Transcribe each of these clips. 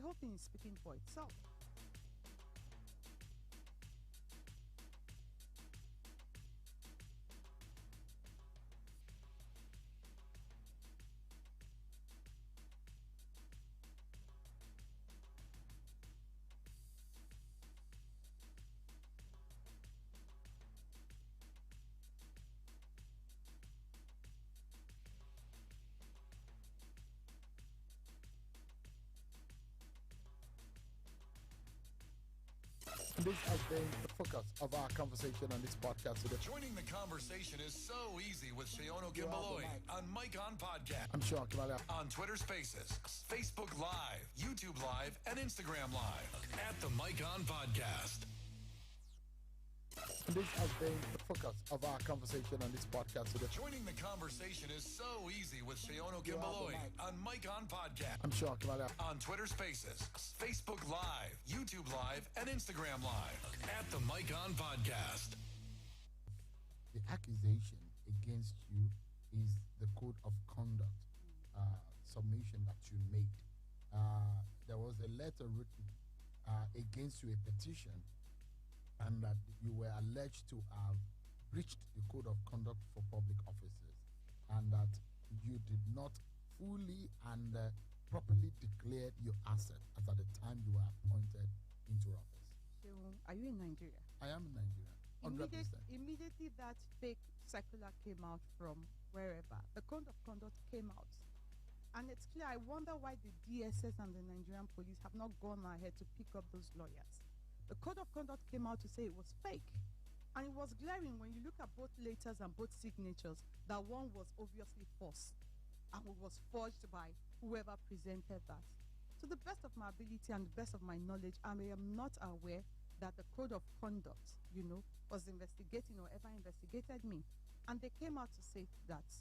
whole thing is speaking for itself. This has been the focus of our conversation on this podcast today. Joining the conversation is so easy with Shayono Gimbaloy on Mike On Podcast. I'm Sean Kamala. On Twitter Spaces, Facebook Live, YouTube Live, and Instagram Live at the Mike On Podcast. This has been the focus of our conversation on this podcast today. Joining the conversation is so easy with Shayono Gimbaloy on Mike On Podcast. I'm Sean Kamala. On Twitter Spaces, Facebook Live, YouTube Live, and Instagram Live at the Mike On Podcast. The accusation against you is the code of conduct submission that you made. There was a letter written against you, a petition, and that you were alleged to have breached the code of conduct for public officers, and that you did not fully and properly declare your asset as at the time you were appointed into office. So, are you in Nigeria? I am in Nigeria, 100%. Immediately that fake circular came out from wherever, the code of conduct came out. And it's clear, I wonder why the DSS and the Nigerian police have not gone ahead to pick up those lawyers. The code of conduct came out to say it was fake. And it was glaring when you look at both letters and both signatures that one was obviously false and it was forged by whoever presented that. To the best of my ability and the best of my knowledge, I am not aware that the code of conduct, was investigating or ever investigated me. And they came out to say that.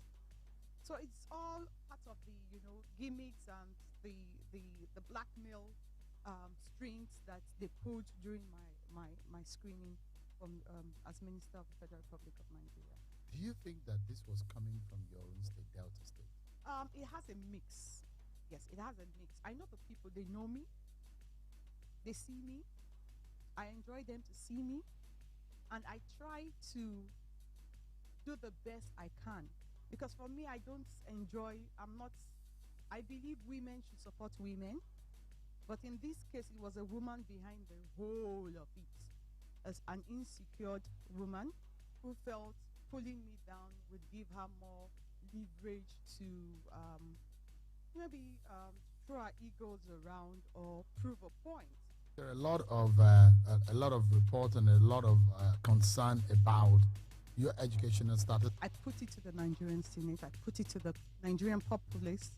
So it's all part of the, gimmicks and the blackmail strings that they pulled during my screening from as Minister of the Federal Republic of Nigeria. Do you think that this was coming from your own state, Delta State? It has a mix. Yes, it has a mix. I know the people, they know me. They see me. I enjoy them to see me. And I try to do the best I can. Because for me, I believe women should support women. But in this case, it was a woman behind the whole of it. As an insecure woman who felt pulling me down would give her more leverage to maybe throw her egos around or prove a point. There are a lot of reports and a lot of concern about your educational status. I put it to the Nigerian Senate. I put it to the Nigerian populace,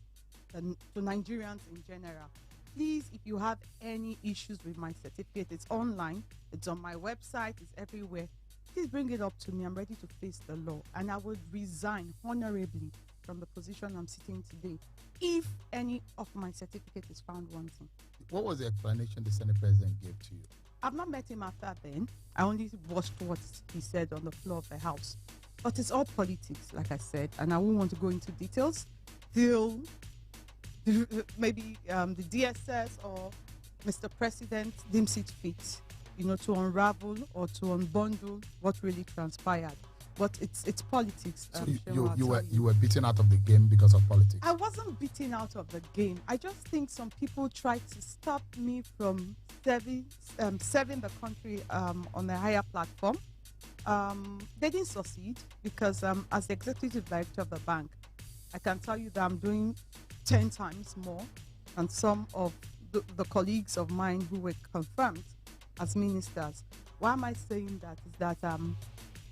to Nigerians in general. Please, if you have any issues with my certificate, it's online, it's on my website, it's everywhere. Please bring it up to me. I'm ready to face the law. And I will resign honorably from the position I'm sitting today if any of my certificate is found wanting. What was the explanation the Senate President gave to you? I've not met him after then. I only watched what he said on the floor of the House. But it's all politics, like I said, and I won't want to go into details till maybe the DSS or Mr. President deems it fit, to unravel or to unbundle what really transpired. But it's politics. So you were beaten out of the game because of politics? I wasn't beaten out of the game. I just think some people tried to stop me from serving the country on a higher platform. They didn't succeed because as the executive director of the bank, I can tell you that I'm doing 10 times more than some of the colleagues of mine who were confirmed as ministers. Why am I saying that? Is that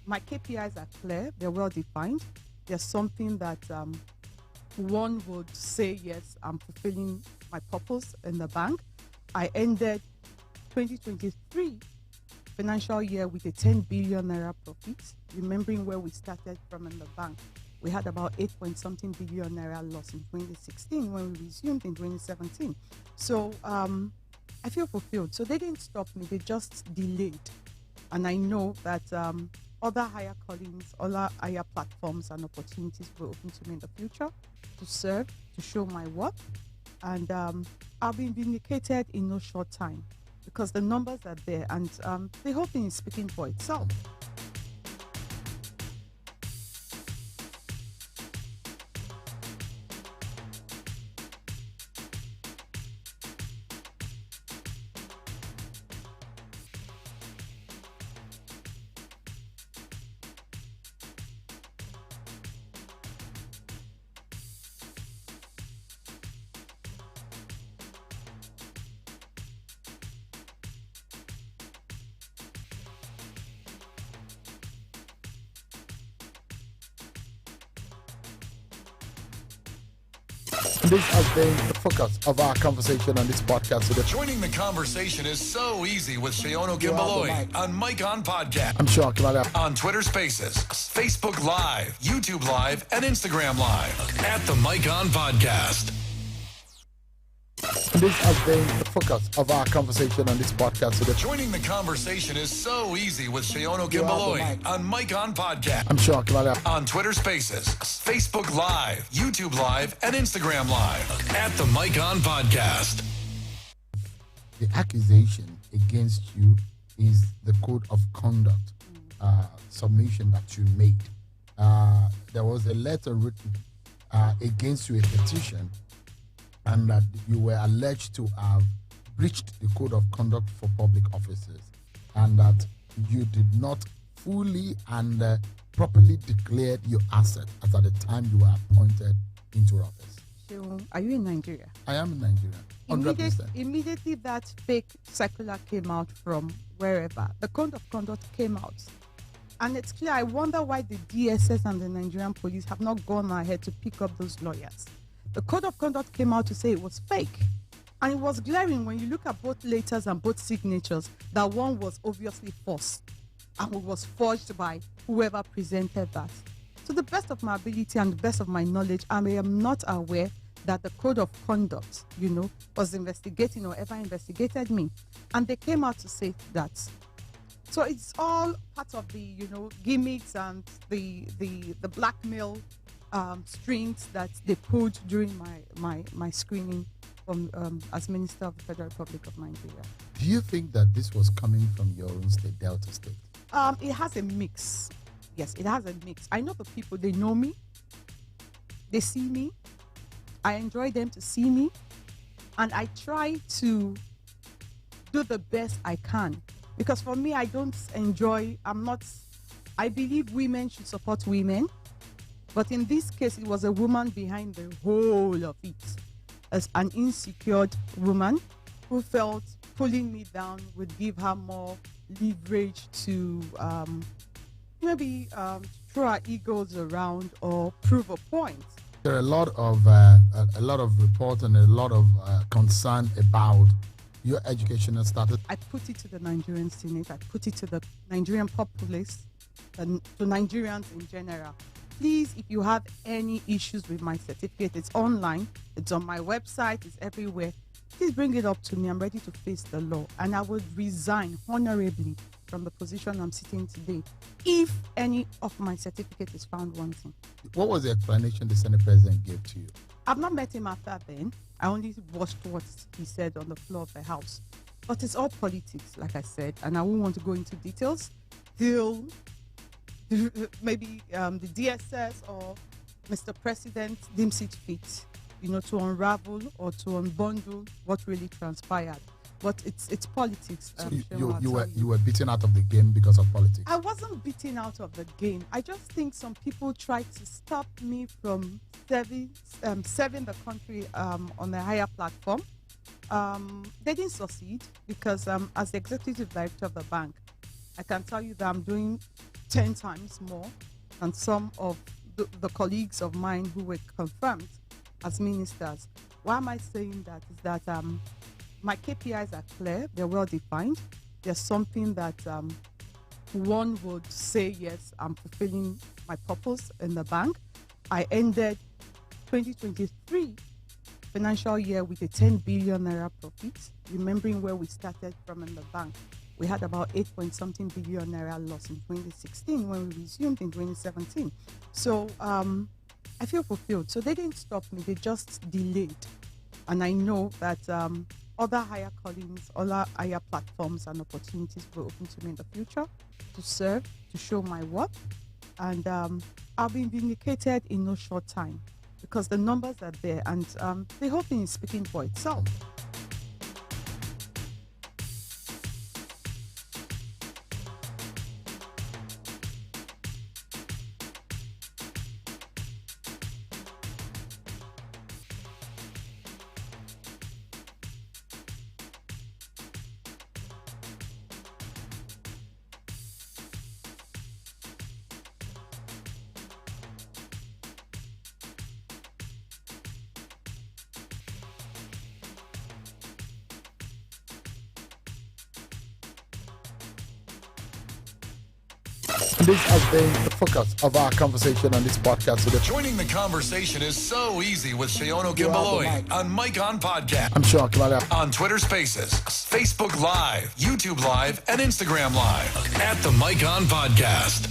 my KPIs are clear, they're well defined. There's something that one would say, yes, I'm fulfilling my purpose in the bank. I ended 2023 financial year with a 10 billion naira profit, remembering where we started from in the bank. We had about 8-point-something billion naira loss in 2016 when we resumed in 2017. So I feel fulfilled. So they didn't stop me, they just delayed. And I know that other higher callings, other higher platforms and opportunities will open to me in the future to serve, to show my work, and I'll be vindicated in no short time because the numbers are there, and the whole thing is speaking for itself. This has been the focus of our conversation on this podcast today. Joining the conversation is so easy with Sheono Kimbaloi on Mike On Podcast. I'm sure Kimberly. On Twitter Spaces, Facebook Live, YouTube Live, and Instagram Live at the Mike On Podcast. This has been the focus of our conversation on this podcast today. Joining the conversation is so easy with Sheono Kimbaloi on Mike On Podcast. I'm sure Kimberly. On Twitter Spaces, Facebook Live, YouTube Live, and Instagram Live at the Mike On Podcast. The accusation against you is the code of conduct submission that you made. There was a letter written against you, a petition, and that you were alleged to have breached the code of conduct for public officers, and that you did not fully and properly declared your asset as at the time you were appointed into office. So, are you in Nigeria? I am in Nigeria. 100%. Immediately that fake circular came out from wherever, the code of conduct came out. And it's clear, I wonder why the DSS and the Nigerian police have not gone ahead to pick up those lawyers. The code of conduct came out to say it was fake. And it was glaring when you look at both letters and both signatures that one was obviously false and it was forged by whoever presented that. To the best of my ability and the best of my knowledge, I am not aware that the code of conduct, was investigating or ever investigated me. And they came out to say that. So it's all part of the, gimmicks and the blackmail strings that they pulled during my screening from as Minister of the Federal Republic of Nigeria. Do you think that this was coming from your own state, Delta State? It has a mix. Yes, it has a mix. I know the people, they know me. They see me. I enjoy them to see me. And I try to do the best I can. Because for me, I believe women should support women. But in this case, it was a woman behind the whole of it. As an insecure woman who felt pulling me down would give her more leverage to maybe throw her egos around or prove a point. There are a lot of reports and a lot of concern about your educational status. I put it to the Nigerian Senate. I put it to the Nigerian populace and to Nigerians in general. Please, if you have any issues with my certificate, it's online, it's on my website, it's everywhere. Please bring it up to me. I'm ready to face the law. And I would resign honorably from the position I'm sitting today if any of my certificate is found wanting. What was the explanation the Senate President gave to you? I've not met him after then. I only watched what he said on the floor of the House. But it's all politics, like I said, and I won't want to go into details till maybe the DSS or Mr. President deems it fit, to unravel or to unbundle what really transpired. But it's politics. So you were beaten out of the game because of politics? I wasn't beaten out of the game. I just think some people tried to stop me from serving the country on a higher platform. They didn't succeed because as the executive director of the bank, I can tell you that I'm doing 10 times more than some of the colleagues of mine who were confirmed as ministers. Why am I saying that? Is that my KPIs are clear, they're well defined. There's something that one would say, yes, I'm fulfilling my purpose in the bank. I ended 2023 financial year with a 10 billion naira profit, remembering where we started from in the bank. We had about 8-point-something billion naira loss in 2016 when we resumed in 2017. So I feel fulfilled. So they didn't stop me, they just delayed. And I know that other higher callings, other higher platforms and opportunities will open to me in the future to serve, to show my worth. And I'll be vindicated in no short time because the numbers are there and the whole thing is speaking for itself. This has been the focus of our conversation on this podcast today. Joining the conversation is so easy with Shayono You are the Kimbaloy mic. on Mike on Podcast. I'm Sean Kimala. On Twitter Spaces, Facebook Live, YouTube Live, and Instagram Live at the Mike on Podcast.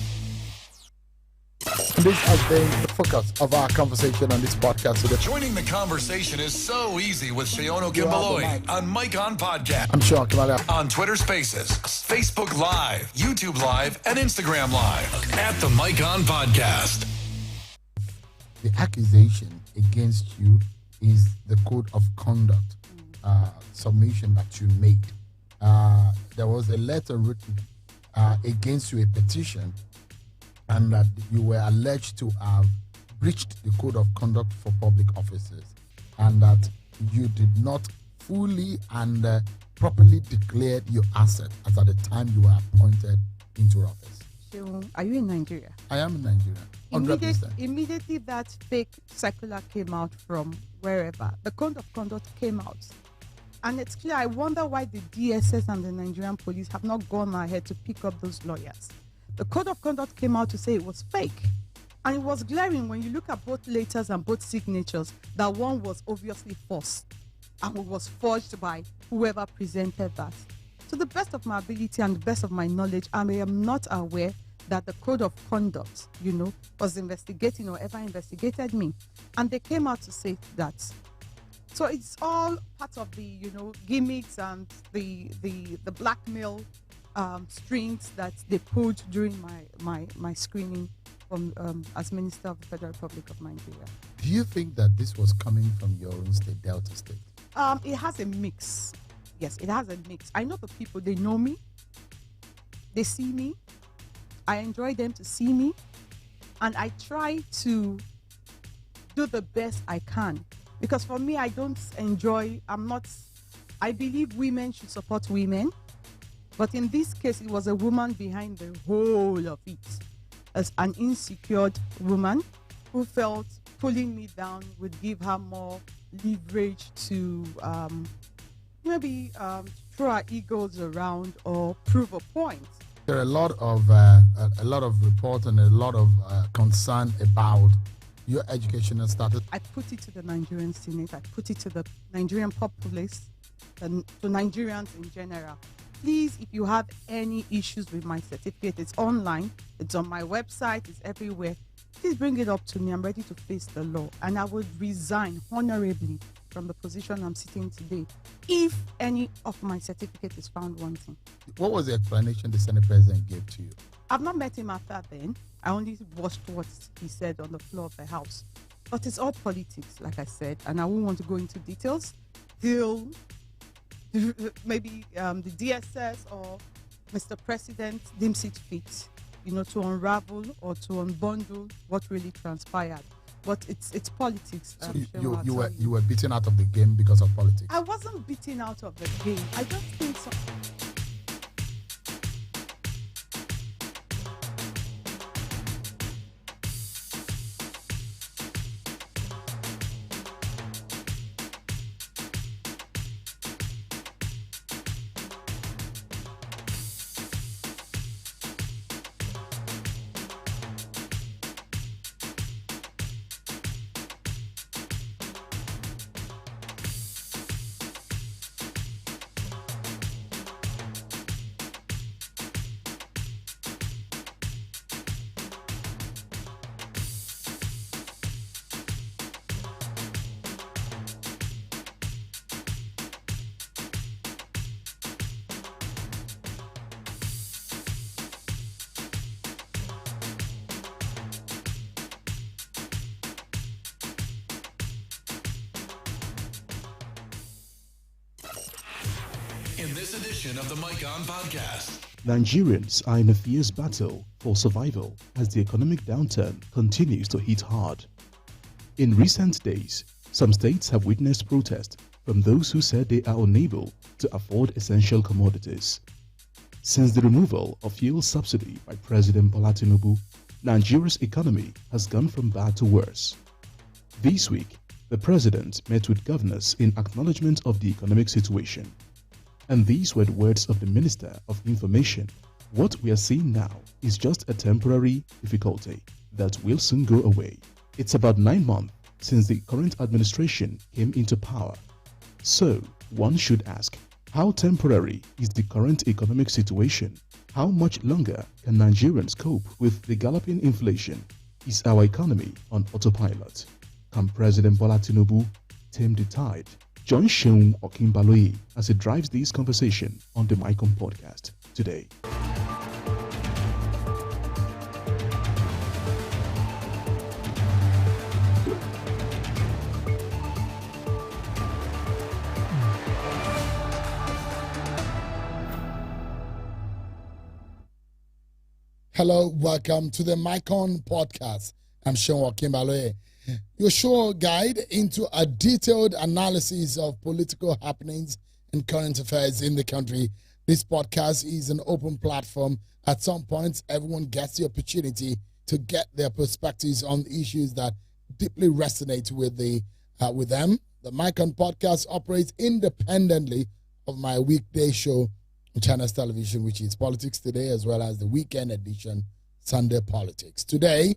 This has been the focus of our conversation on this podcast today. Joining the conversation is so easy with Shayono You are the Kimbaloy mic. on Mike on Podcast. I'm Sean Kimala. On Twitter Spaces, Facebook Live, YouTube Live, and Instagram Live at the Mike on Podcast. The accusation against you is the code of conduct submission that you made. There was a letter written against you, a petition, and that you were alleged to have breached the code of conduct for public officers, and that you did not fully and properly declare your asset as at the time you were appointed into office. So, are you in Nigeria? I am in Nigeria, 100%. Immediately that fake circular came out from wherever, the code of conduct came out. And it's clear, I wonder why the DSS and the Nigerian police have not gone ahead to pick up those lawyers. The code of conduct came out to say it was fake. And it was glaring when you look at both letters and both signatures that one was obviously false and it was forged by whoever presented that. To the best of my ability and the best of my knowledge, I am not aware that the code of conduct, was investigating or ever investigated me. And they came out to say that. So it's all part of the, gimmicks and the blackmail strings that they pulled during my screening from as Minister of the Federal Republic of Nigeria. Do you think that this was coming from your own state, Delta State? It has a mix. Yes, it has a mix. I know the people, they know me. They see me. I enjoy them to see me. And I try to do the best I can. Because for me, I believe women should support women. But in this case, it was a woman behind the whole of it. As an insecure woman who felt pulling me down would give her more leverage to maybe throw her egos around or prove a point. There are a lot of reports and a lot of concern about your educational status. I put it to the Nigerian Senate. I put it to the Nigerian populace and to Nigerians in general. Please, if you have any issues with my certificate, it's online, it's on my website, it's everywhere. Please bring it up to me. I'm ready to face the law. And I would resign honorably from the position I'm sitting today if any of my certificate is found wanting. What was the explanation the Senate President gave to you? I've not met him after then. I only watched what he said on the floor of the House. But it's all politics, like I said, and I won't want to go into details till maybe the DSS or Mr. President deems it fit, to unravel or to unbundle what really transpired. But it's politics. So you were beaten out of the game because of politics? I wasn't beaten out of the game. I just think so. this edition of the Mike On Podcast. Nigerians are in a fierce battle for survival as the economic downturn continues to hit hard. In recent days, some states have witnessed protest from those who said they are unable to afford essential commodities. Since the removal of fuel subsidy by President Bola Tinubu, Nigeria's economy has gone from bad to worse. This week, the president met with governors in acknowledgement of the economic situation. And these were the words of the Minister of Information. What we are seeing now is just a temporary difficulty that will soon go away. It's about 9 months since the current administration came into power. So, one should ask, how temporary is the current economic situation? How much longer can Nigerians cope with the galloping inflation? Is our economy on autopilot? Can President Bola Tinubu tame the tide? Join Seun Okinbaloye as he drives this conversation on the Mike On Podcast today. Hello, welcome to the Mike On Podcast. I'm Seun Okinbaloye, your show guide into a detailed analysis of political happenings and current affairs in the country. This podcast is an open platform. At some points, everyone gets the opportunity to get their perspectives on issues that deeply resonate with them. The Mike On Podcast operates independently of my weekday show on Channels Television, which is Politics Today, as well as the weekend edition, Sunday Politics. Today,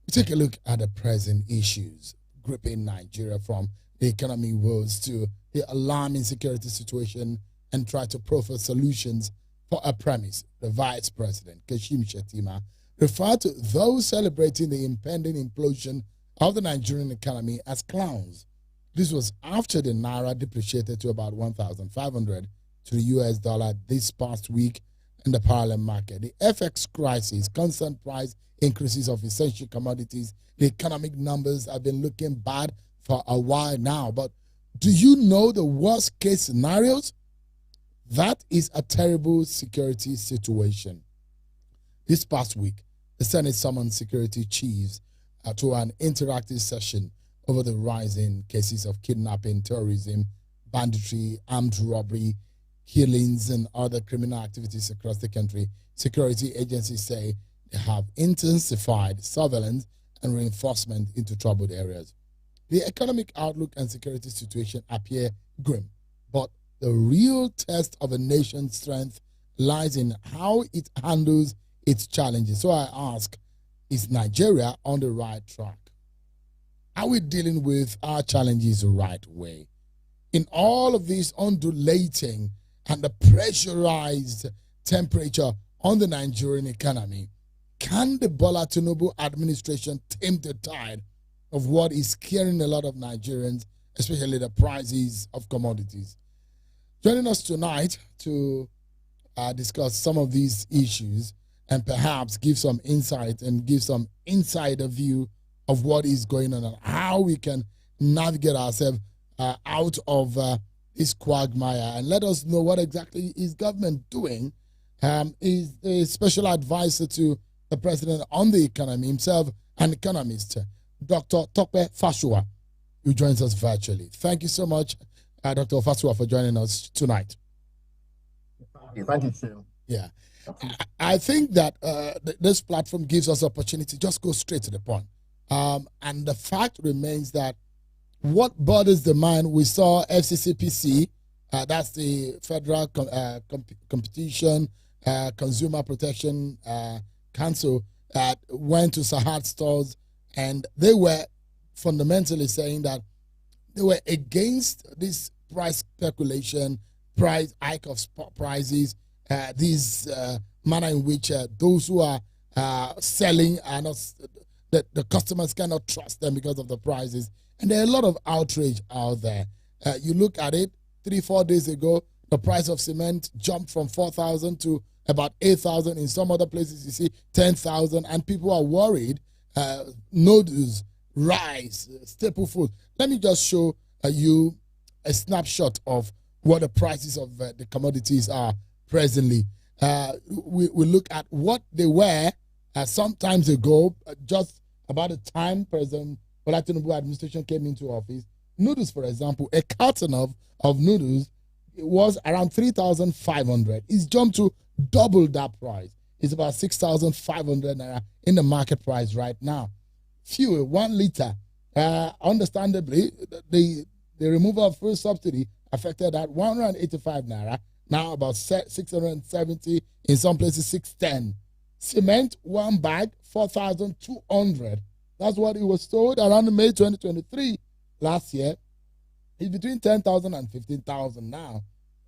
we take a look at the present issues gripping Nigeria, from the economy woes to the alarming security situation, and try to proffer solutions for a premise. The Vice President, Kashim Shettima, referred to those celebrating the impending implosion of the Nigerian economy as clowns. This was after the Naira depreciated to about 1,500 to the US dollar this past week in the parallel market. The FX crisis, constant price increases of essential commodities, the economic numbers have been looking bad for a while now. But do you know the worst case scenarios? That is a terrible security situation. This past week, the Senate summoned security chiefs to an interactive session over the rising cases of kidnapping, terrorism, banditry, armed robbery, killings, and other criminal activities across the country. Security agencies say they have intensified surveillance and reinforcement into troubled areas. The economic outlook and security situation appear grim, but the real test of a nation's strength lies in how it handles its challenges. So I ask, is Nigeria on the right track? Are we dealing with our challenges the right way? In all of this undulating and the pressurized temperature on the Nigerian economy, can the Bola Tinubu administration tame the tide of what is scaring a lot of Nigerians, especially the prices of commodities? Joining us tonight to discuss some of these issues and perhaps give some insight and give some insider view of what is going on and how we can navigate ourselves out of this quagmire, and let us know what exactly is government doing, is a special advisor to the president on the economy, himself an economist, Dr. Tope Fasua, who joins us virtually. Thank you so much, Dr. Fasua, for joining us tonight. Thank you, Phil. Yeah. I think that this platform gives us opportunity to just go straight to the point. And the fact remains that what bothers the mind, we saw FCCPC, that's the Federal Competition Consumer Protection Council, went to Sahad stores, and they were fundamentally saying that they were against this price speculation, price hike of spot prices, this manner in which those who are selling are not, the customers cannot trust them because of the prices. And there are a lot of outrage out there. You look at it, 3-4 days ago, the price of cement jumped from 4,000 to about 8,000. In some other places, you see 10,000, and people are worried. Noodles, rice, staple food. Let me just show you a snapshot of what the prices of the commodities are presently. We look at what they were some times ago, just about the time President Bola Tinubu administration came into office. Noodles, for example, a carton of noodles was around 3,500. It's jumped to double that price. It's about 6,500 naira in the market price right now. Fuel, 1 liter. Understandably, the removal of fuel subsidy affected at 185 naira, now about 670, in some places 610. Cement, 1 bag, 4,200. That's what it was sold around May 2023 last year. It's between 10,000 and 15,000 now.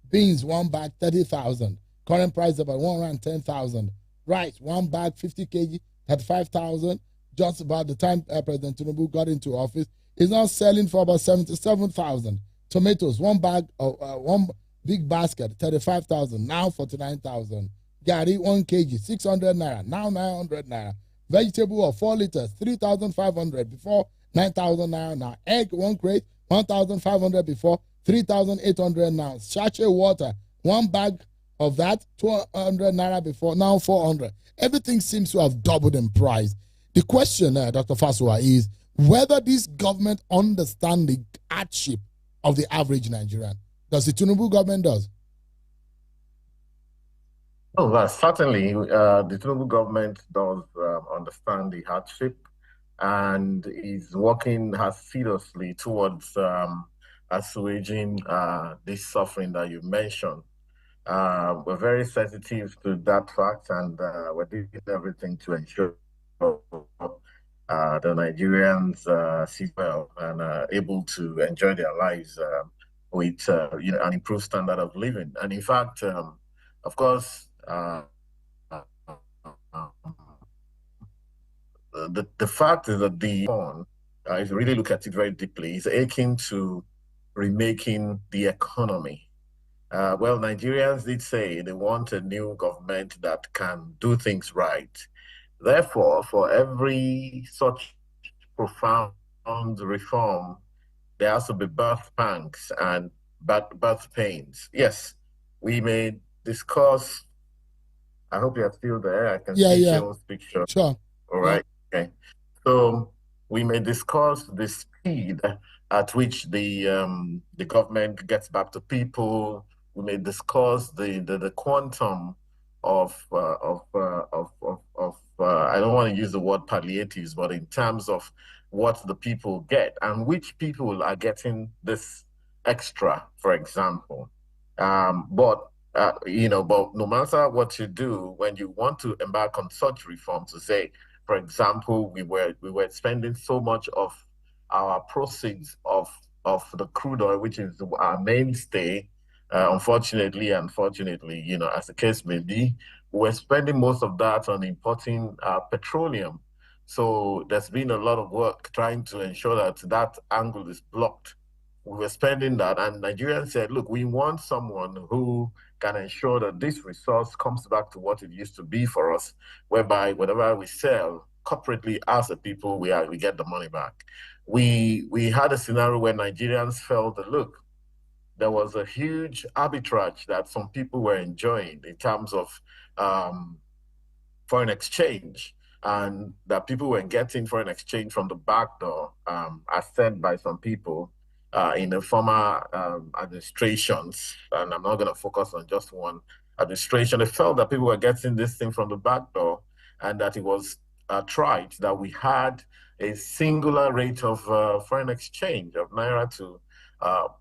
Beans, 1 bag, 30,000. Current price about 110,000. Rice, 1 bag, 50 kg, 35,000. Just about the time President Tinubu got into office, is now selling for about 77,000. Tomatoes, 1 bag, 1 big basket, 35,000, now 49,000. Gari, 1 kg, 600 naira, now 900 naira. Vegetable of 4 liters, 3,500 before 9,000 naira now. Egg, 1 crate, 1,500 before 3,800 now. Sachet water, 1 bag of that, 200 naira before, now 400. Everything seems to have doubled in price. The question, Dr. Fasua, is whether this government understands the hardship of the average Nigerian. Does the Tinubu government does? Oh, certainly. The Tinubu government does understand the hardship and is working assiduously towards assuaging this suffering that you mentioned. We're very sensitive to that fact, and we're doing everything to ensure the Nigerians see well and are able to enjoy their lives with an improved standard of living. And in fact, of course, the fact is that the if you really look at it very deeply, is akin to remaking the economy. Well, Nigerians did say they want a new government that can do things right. Therefore, for every such profound reform, there has to be birth pangs and birth pains. Yes, we may discuss. I hope you're still there. I can see Phil's picture. Sure. All right. Yeah. Okay. So we may discuss the speed at which the government gets back to people. We may discuss the quantum of I don't want to use the word palliatives, but in terms of what the people get and which people are getting this extra, for example. But no matter what you do, when you want to embark on such reforms, to say, for example, we were spending so much of our proceeds of the crude oil, which is our mainstay. Unfortunately, as the case may be, we're spending most of that on importing petroleum. So there's been a lot of work trying to ensure that that angle is blocked. We were spending that, and Nigerians said, look, we want someone who can ensure that this resource comes back to what it used to be for us, whereby whatever we sell corporately as a people, we get the money back. We had a scenario where Nigerians felt that, look, there was a huge arbitrage that some people were enjoying in terms of foreign exchange, and that people were getting foreign exchange from the back door, as said by some people in the former administrations. And I'm not going to focus on just one administration. They felt that people were getting this thing from the back door, and that it was tried that we had a singular rate of foreign exchange of naira to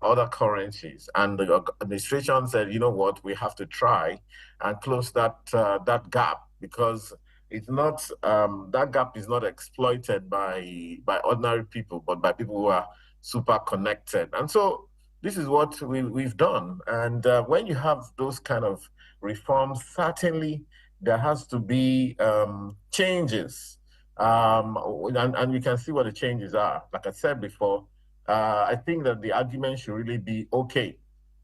other currencies. And the administration said, you know what, we have to try and close that gap, because it's not that gap is not exploited by ordinary people, but by people who are super connected. And so this is what we've done. And when you have those kind of reforms, certainly there has to be changes. And you can see what the changes are. Like I said before, I think that the argument should really be, okay,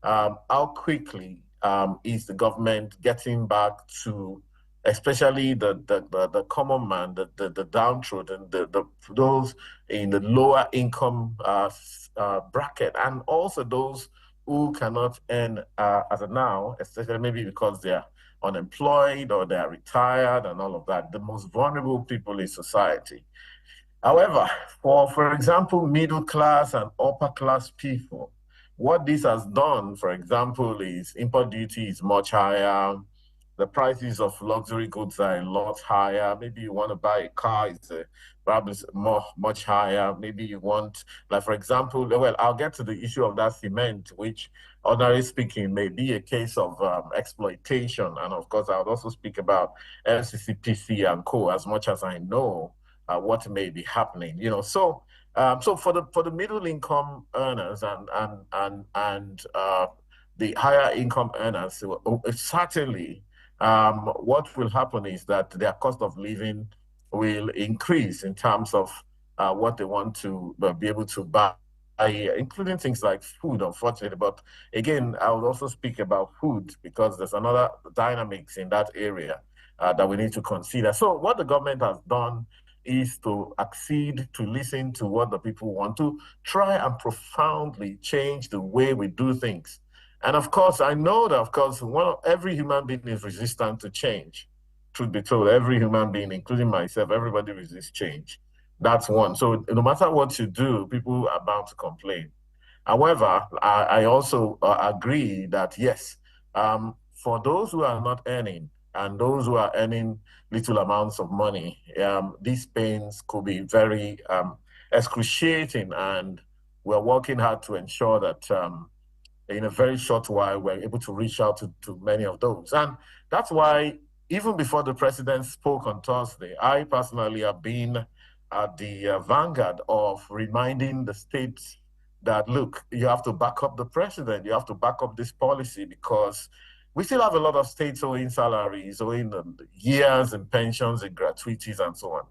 how quickly is the government getting back to, especially the common man, the downtrodden, those in the lower income bracket, and also those who cannot earn as of now, especially maybe because they're unemployed or they're retired and all of that, the most vulnerable people in society. However, for example, middle class and upper class people, what this has done, for example, is import duty is much higher. The prices of luxury goods are a lot higher. Maybe you want to buy a car, it's probably much higher. Maybe you want, like for example, well, I'll get to the issue of that cement, which, ordinarily speaking, may be a case of exploitation. And of course, I would also speak about FCCPC and co. As much as I know what may be happening. So for the middle income earners and the higher income earners, certainly what will happen is that their cost of living will increase in terms of what they want to be able to buy, including things like food, unfortunately. But again, I would also speak about food because there's another dynamics in that area that we need to consider. So what the government has done is to accede, to listen to what the people want, to try and profoundly change the way we do things. And of course, I know that, of course, every human being is resistant to change. Truth be told, every human being, including myself, everybody resists change. That's one. So no matter what you do, people are bound to complain. However, I also agree that yes, for those who are not earning and those who are earning little amounts of money, these pains could be very excruciating, and we're working hard to ensure that in a very short while, we're able to reach out to many of those. And that's why, even before the president spoke on Thursday, I personally have been at the vanguard of reminding the states that, look, you have to back up the president, you have to back up this policy, because we still have a lot of states owing salaries, owing years and pensions and gratuities and so on.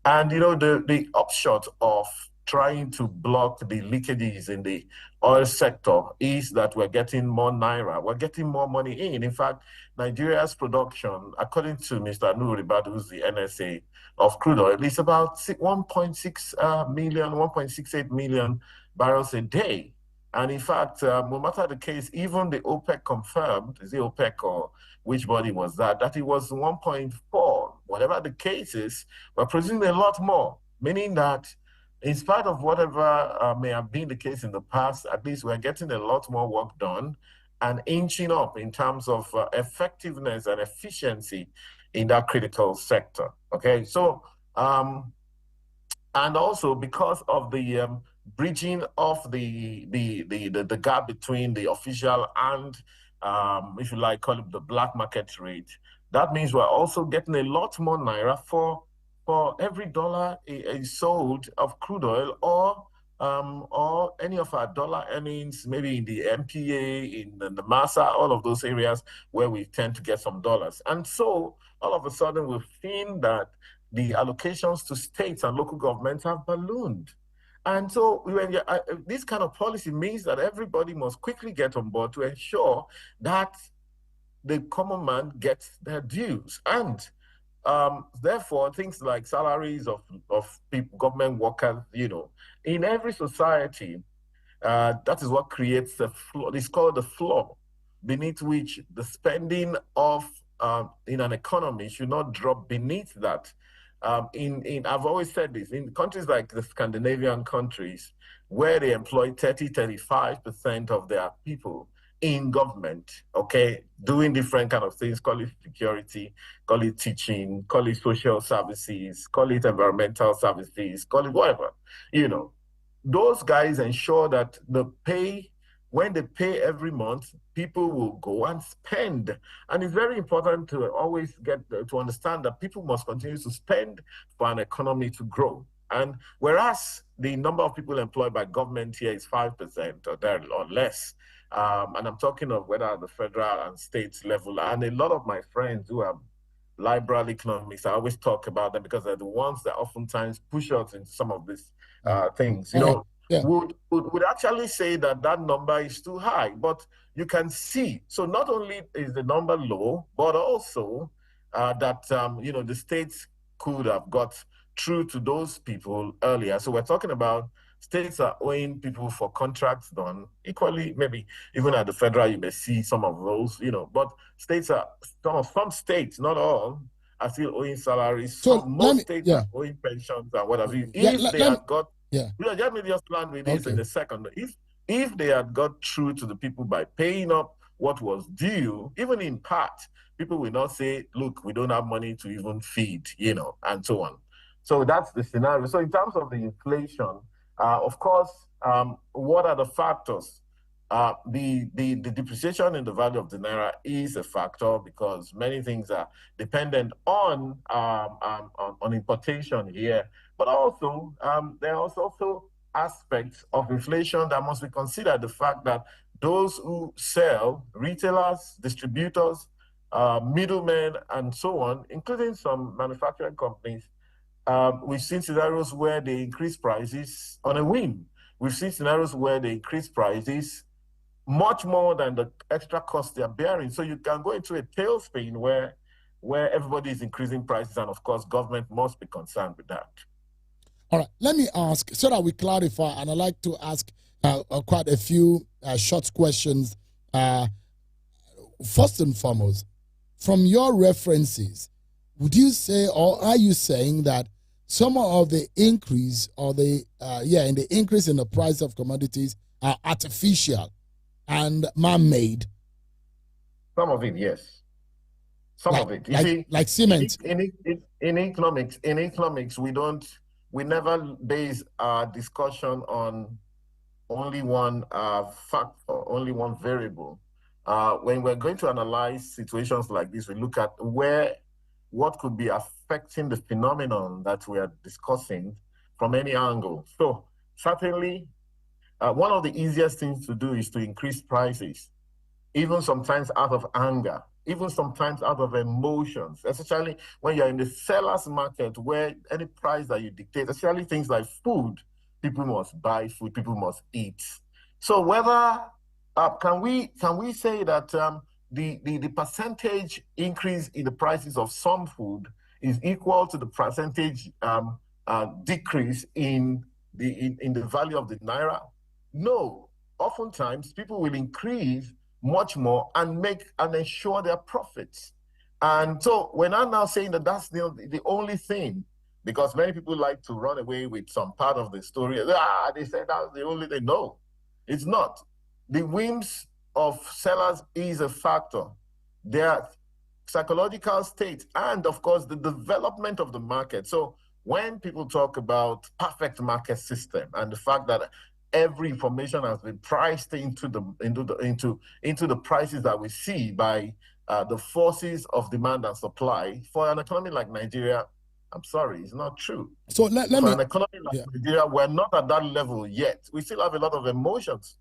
And, the upshot of trying to block the leakages in the oil sector is that we're getting more naira, we're getting more money in. In fact, Nigeria's production, according to Mr. Nuribad, who's the NSA of crude oil, is about 1.6 million, 1.68 million barrels a day. And in fact, no matter the case, even the OPEC confirmed, is it OPEC or which body was that it was 1.4. Whatever the case is, we're producing a lot more, meaning that in spite of whatever may have been the case in the past, at least we're getting a lot more work done and inching up in terms of effectiveness and efficiency in that critical sector. Okay, so and also because of the bridging of the gap between the official and if you like call it the black market rate, that means we're also getting a lot more naira for every dollar is sold of crude oil, or any of our dollar earnings, maybe in the MPA, in the MASA, all of those areas where we tend to get some dollars. And so all of a sudden we've seen that the allocations to states and local governments have ballooned. And so this kind of policy means that everybody must quickly get on board to ensure that the common man gets their dues. And therefore, things like salaries of people, government workers, in every society, that is what creates the floor. It's called the floor, beneath which the spending of in an economy should not drop beneath that. I've always said this, in countries like the Scandinavian countries, where they employ 35% of their people in government, okay, doing different kind of things, call it security, call it teaching, call it social services, call it environmental services, call it whatever, those guys ensure that when they pay every month, people will go and spend. And it's very important to always get to understand that people must continue to spend for an economy to grow. And whereas the number of people employed by government here is 5% or less, and I'm talking of whether at the federal and state level, and a lot of my friends who are liberal economists, I always talk about them because they're the ones that oftentimes push us in some of these things, would actually say that number is too high. But you can see, so not only is the number low, but also that, the states could have got through to those people earlier. So we're talking about states are owing people for contracts done equally. Maybe even at the federal, you may see some of those, but states are, some states, not all, are still owing salaries. So most states are owing pensions and what have you. If they had got, let me just land with this in a second. If they had got through to the people by paying up what was due, even in part, people will not say, look, we don't have money to even feed, and so on. So that's the scenario. So in terms of the inflation, of course, what are the factors? The depreciation in the value of the naira is a factor because many things are dependent on importation here. But also, there are also aspects of inflation that must be considered. The fact that those who sell, retailers, distributors, middlemen, and so on, including some manufacturing companies, we've seen scenarios where they increase prices on a whim. We've seen scenarios where they increase prices much more than the extra cost they're bearing. So you can go into a tailspin where everybody is increasing prices, and of course, government must be concerned with that. All right, let me ask so that we clarify, and I'd like to ask quite a few short questions. First and foremost, from your references, would you say, or are you saying that some of the increase or the increase in the price of commodities are artificial and man-made? Some of it, yes. Some of it. You see, like cement. In economics, we never base our discussion on only one factor, only one variable. When we're going to analyze situations like this, we look at what could be affecting the phenomenon that we are discussing from any angle. So certainly, one of the easiest things to do is to increase prices, even sometimes out of anger, even sometimes out of emotions, especially when you're in the seller's market where any price that you dictate, especially things like food, people must buy food, people must eat. So whether, can we say that the percentage increase in the prices of some food is equal to the percentage decrease in the value of the naira? No. Oftentimes, people will increase much more and ensure their profits. And so we're not now saying that that's the only thing, because many people like to run away with some part of the story. They said that's the only thing. No, it's not. The whims of sellers is a factor. Their psychological state and, of course, the development of the market. So when people talk about perfect market system and the fact that every information has been priced into the prices that we see by the forces of demand and supply, for an economy like Nigeria, I'm sorry, it's not true. So let me, an economy like Nigeria, we're not at that level yet. We still have a lot of emotions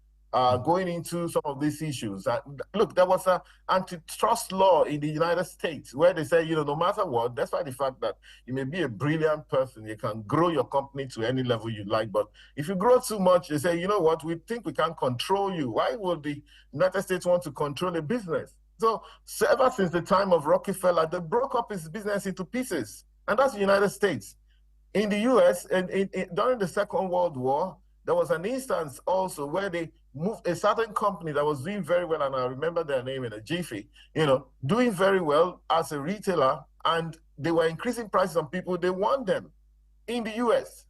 going into some of these issues. Look, there was an antitrust law in the United States where they say, no matter what, despite the fact that you may be a brilliant person, you can grow your company to any level you like, but if you grow too much, they say, you know what, we think we can't control you. Why would the United States want to control a business? So ever since the time of Rockefeller, they broke up his business into pieces, and that's the United States. In the US, during the Second World War, there was an instance also where they moved a certain company that was doing very well, and I remember their name in a jiffy, doing very well as a retailer, and they were increasing prices on people. They want them in the US.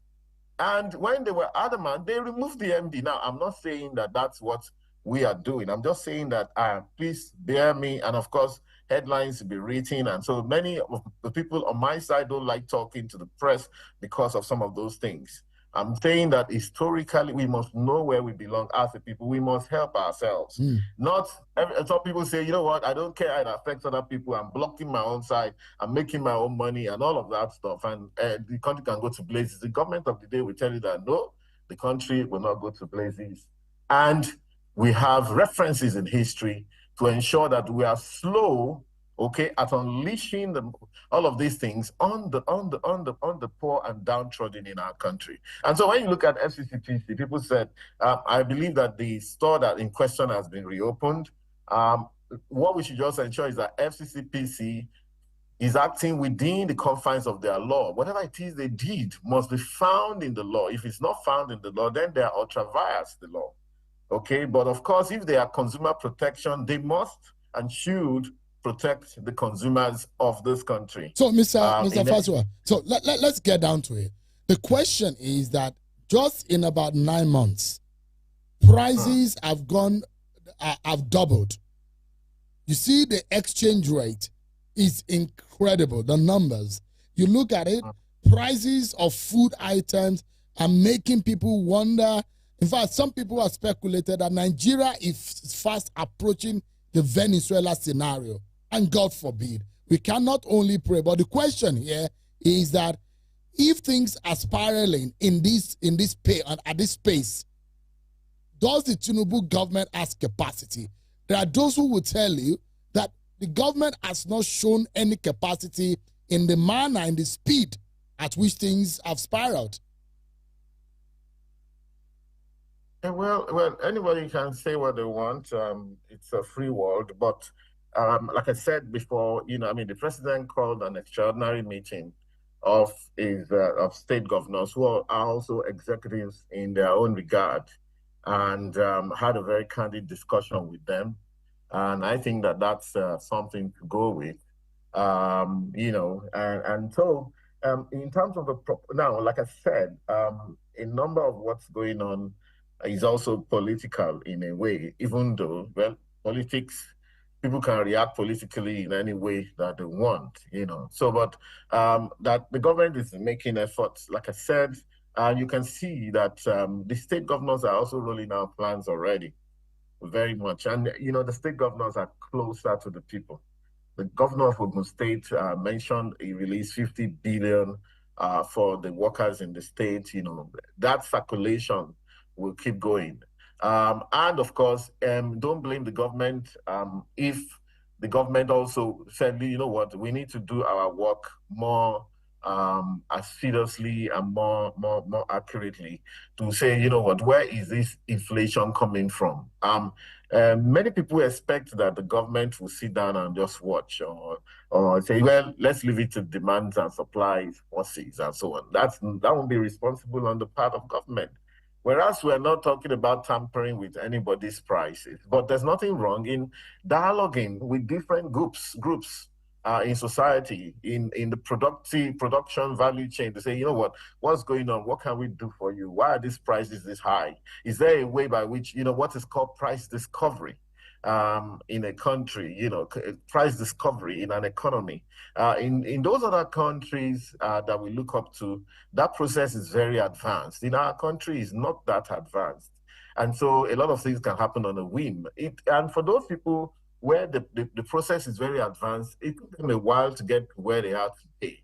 And when they were adamant, they removed the MD. Now, I'm not saying that that's what we are doing. I'm just saying that, please bear me, and of course, headlines will be written. And so many of the people on my side don't like talking to the press because of some of those things. I'm saying that historically, we must know where we belong as a people. We must help ourselves. Some people say, you know what, I don't care, it affects other people. I'm blocking my own side. I'm making my own money and all of that stuff. And the country can go to blazes. The government of the day will tell you that, no, the country will not go to blazes. And we have references in history to ensure that we are slow, at unleashing all of these things on the poor and downtrodden in our country. And so when you look at FCCPC, people said, I believe that the store that in question has been reopened. What we should just ensure is that FCCPC is acting within the confines of their law. Whatever it is they did must be found in the law. If it's not found in the law, then they are ultra vires the law. Okay, but of course, if they are consumer protection, they must and should protect the consumers of this country. So, Mr. Fasua, so let's get down to it. The question is that just in about 9 months, prices have doubled. You see, the exchange rate is incredible. The numbers, you look at it, prices of food items are making people wonder. In fact, some people have speculated that Nigeria is fast approaching the Venezuela scenario. And God forbid, we cannot only pray. But the question here is that if things are spiraling at this pace, does the Tinubu government has capacity? There are those who will tell you that the government has not shown any capacity in the manner and the speed at which things have spiraled. Well, anybody can say what they want. It's a free world, but like I said before, the president called an extraordinary meeting of state governors who are also executives in their own regard, and had a very candid discussion with them. And I think that that's something to go with, and so in terms of now, like I said, a number of what's going on is also political in a way, even though, well, politics, people can react politically in any way that they want, So, but that the government is making efforts, like I said, you can see that the state governors are also rolling out plans already, very much. And, the state governors are closer to the people. The governor of Ogun State mentioned he released 50 billion for the workers in the state. That circulation will keep going. And of course, don't blame the government if the government also said, you know what, we need to do our work more seriously and more accurately to say, you know what, where is this inflation coming from? Many people expect that the government will sit down and just watch or say, well, let's leave it to demands and supplies forces and so on. That won't be responsible on the part of government. Whereas we're not talking about tampering with anybody's prices, but there's nothing wrong in dialoguing with different groups in society, in the production value chain to say, you know what's going on? What can we do for you? Why are these prices this high? Is there a way by which, what is called price discovery in a country, price discovery in an economy? In those other countries that we look up to, that process is very advanced. In our country, it's not that advanced. And so a lot of things can happen on a whim. And for those people where the process is very advanced, it took them a while to get where they are today.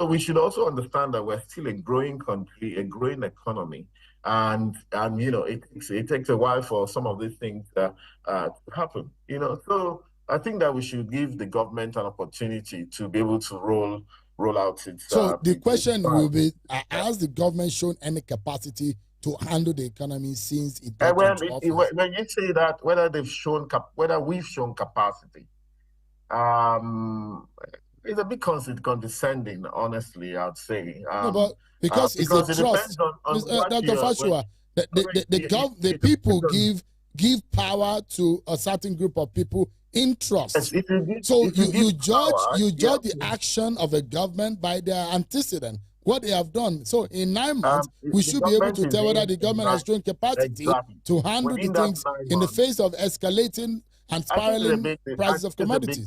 So we should also understand that we're still a growing country, a growing economy. And it takes a while for some of these things to happen. So I think that we should give the government an opportunity to be able to roll out its. So the question will be: has the government shown any capacity to handle the economy since it got into office? When you say that, whether we've shown capacity, it's a bit condescending, honestly, I'd say. No, but because it's a trust. Dr. Fashua, the people give power to a certain group of people in trust. Yes, you judge the action of a government by their antecedent, what they have done. So in 9 months, we should be able to tell whether the government has shown capacity to handle the things in the face of escalating and spiraling prices of commodities.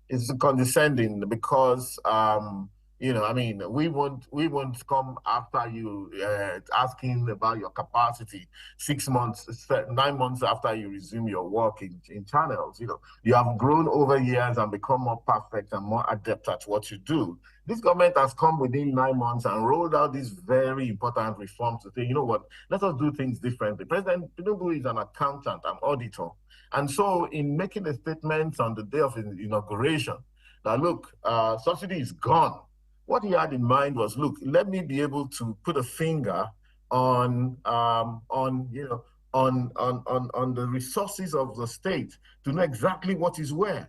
It's condescending because we won't come after you asking about your capacity 9 months after you resume your work in channels. You have grown over years and become more perfect and more adept at what you do. This government has come within 9 months and rolled out these very important reforms to say, you know what, let us do things differently. President Tinubu is an accountant, an auditor. And so in making a statement on the day of his inauguration, that look, subsidy is gone. What he had in mind was, look, let me be able to put a finger on the resources of the state to know exactly what is where.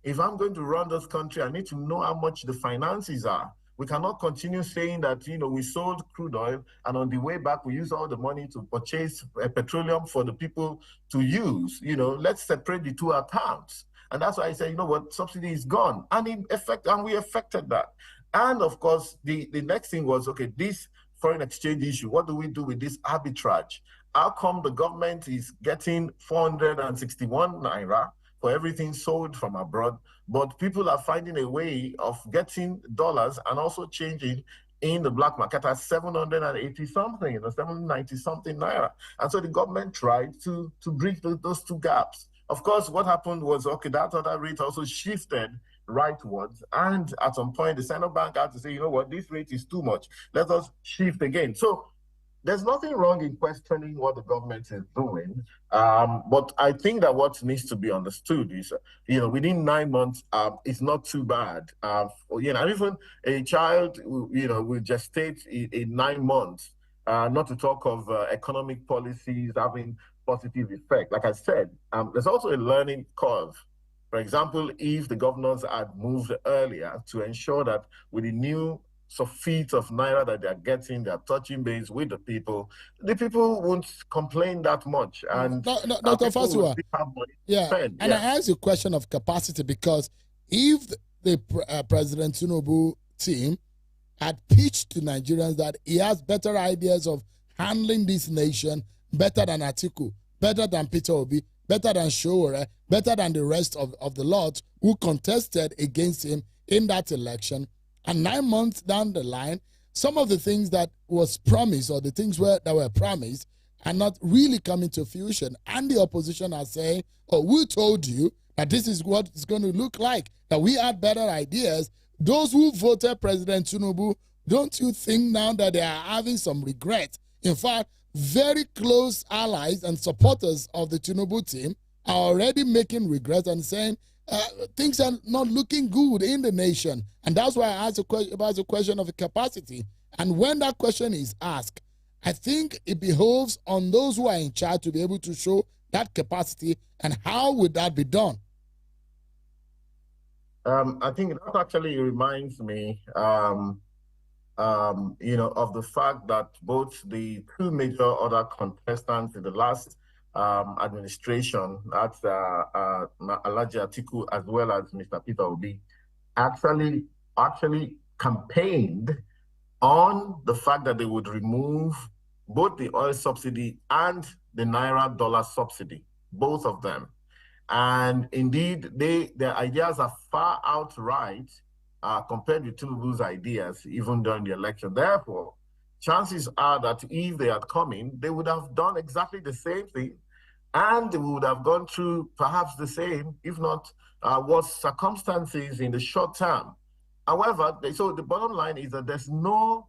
if I'm going to run this country, I need to know how much the finances are. We cannot continue saying that, we sold crude oil and on the way back, we use all the money to purchase petroleum for the people to use. Let's separate the two accounts. And that's why I say, you know what, subsidy is gone. And we affected that. And of course, the next thing was, okay, this foreign exchange issue, what do we do with this arbitrage? How come the government is getting 461 naira for everything sold from abroad, but people are finding a way of getting dollars and also changing in the black market at 780 something, 790 something naira. And so the government tried to bridge those two gaps. Of course, what happened was, okay, that other rate also shifted rightwards. And at some point, the central bank had to say, you know what, this rate is too much. Let us shift again. So there's nothing wrong in questioning what the government is doing. But I think that what needs to be understood is, within 9 months, it's not too bad. And even a child, will gestate in 9 months, not to talk of economic policies having positive effect. Like I said, there's also a learning curve. For example, if the governors had moved earlier to ensure that with the new feet of naira that they're getting, they're touching base with the people won't complain that much. And Dr. Fasua, spend. And I ask you a question of capacity, because if the President Tinubu team had pitched to Nigerians that he has better ideas of handling this nation, better than Atiku, better than Peter Obi, better than Showore, better than the rest of the lot who contested against him in that election, and 9 months down the line, some of the things that was promised, or the things that were promised, are not really coming to fruition. And the opposition are saying, oh, we told you that this is what it's going to look like, that we had better ideas. Those who voted President Tinubu, don't you think now that they are having some regret? In fact, very close allies and supporters of the Tinubu team are already making regrets and saying, things are not looking good in the nation. And that's why I asked about the question of capacity. And when that question is asked, I think it behoves on those who are in charge to be able to show that capacity. And how would that be done? I think that actually reminds me, of the fact that both the two major other contestants in the last administration, that's Alhaji Atiku as well as Mr. Peter Obi, actually campaigned on the fact that they would remove both the oil subsidy and the Naira dollar subsidy, both of them. And indeed, their ideas are far outright compared with Tinubu's ideas, even during the election. Therefore, chances are that if they had come in, they would have done exactly the same thing, and they would have gone through perhaps the same, if not worse circumstances in the short term. However, so the bottom line is that there's no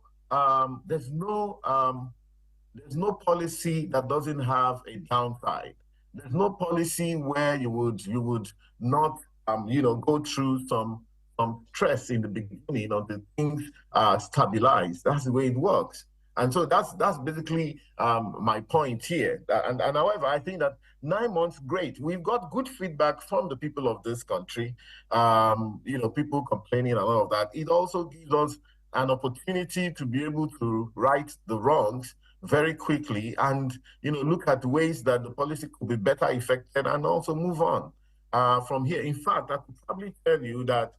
policy that doesn't have a downside. There's no policy where you would not go through some stress in the beginning until things stabilize. That's the way it works. And so that's basically my point here. And however, I think that 9 months, great. We've got good feedback from the people of this country. People complaining and all of that. It also gives us an opportunity to be able to right the wrongs very quickly and look at ways that the policy could be better effected and also move on from here. In fact, I could probably tell you that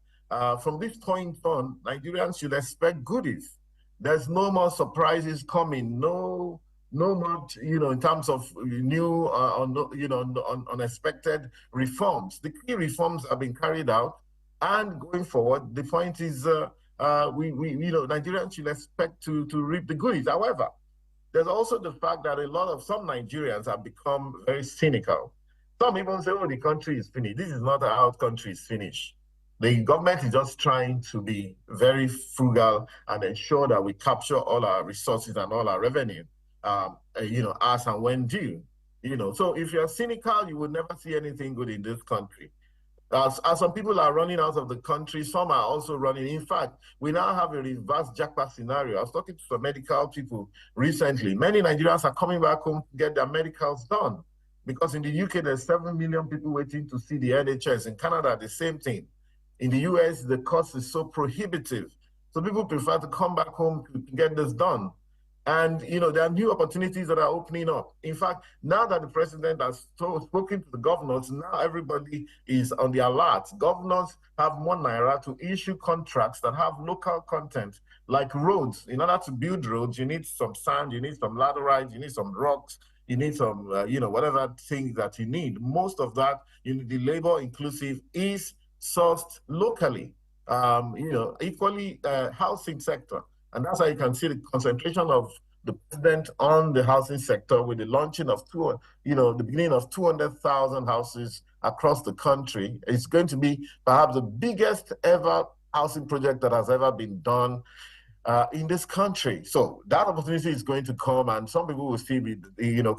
from this point on, Nigerians should expect goodies. There's no more surprises coming. No more, in terms of new, unexpected reforms. The key reforms have been carried out, and going forward, the point is, Nigerians should expect to reap the goodies. However, there's also the fact that some Nigerians have become very cynical. Some even say, oh, the country is finished. This is not how the country is finished. The government is just trying to be very frugal and ensure that we capture all our resources and all our revenue, as and when due. So if you're cynical, you will never see anything good in this country. As some people are running out of the country, some are also running. In fact, we now have a reverse jackpot scenario. I was talking to some medical people recently. Many Nigerians are coming back home to get their medicals done. because in the UK, there's 7 million people waiting to see the NHS. In Canada, the same thing. In the US, the cost is so prohibitive. So people prefer to come back home to get this done. And, there are new opportunities that are opening up. In fact, now that the president has spoken to the governors, now everybody is on the alert. Governors have more naira to issue contracts that have local content, like roads. In order to build roads, you need some sand, you need some laterite, you need some rocks, you need some, whatever things that you need. Most of that, the labor inclusive is sourced locally. Equally, housing sector. And that's how you can see the concentration of the president on the housing sector with the launching of the beginning of 200,000 houses across the country. It's going to be perhaps the biggest ever housing project that has ever been done in this country. So that opportunity is going to come, and some people will still be,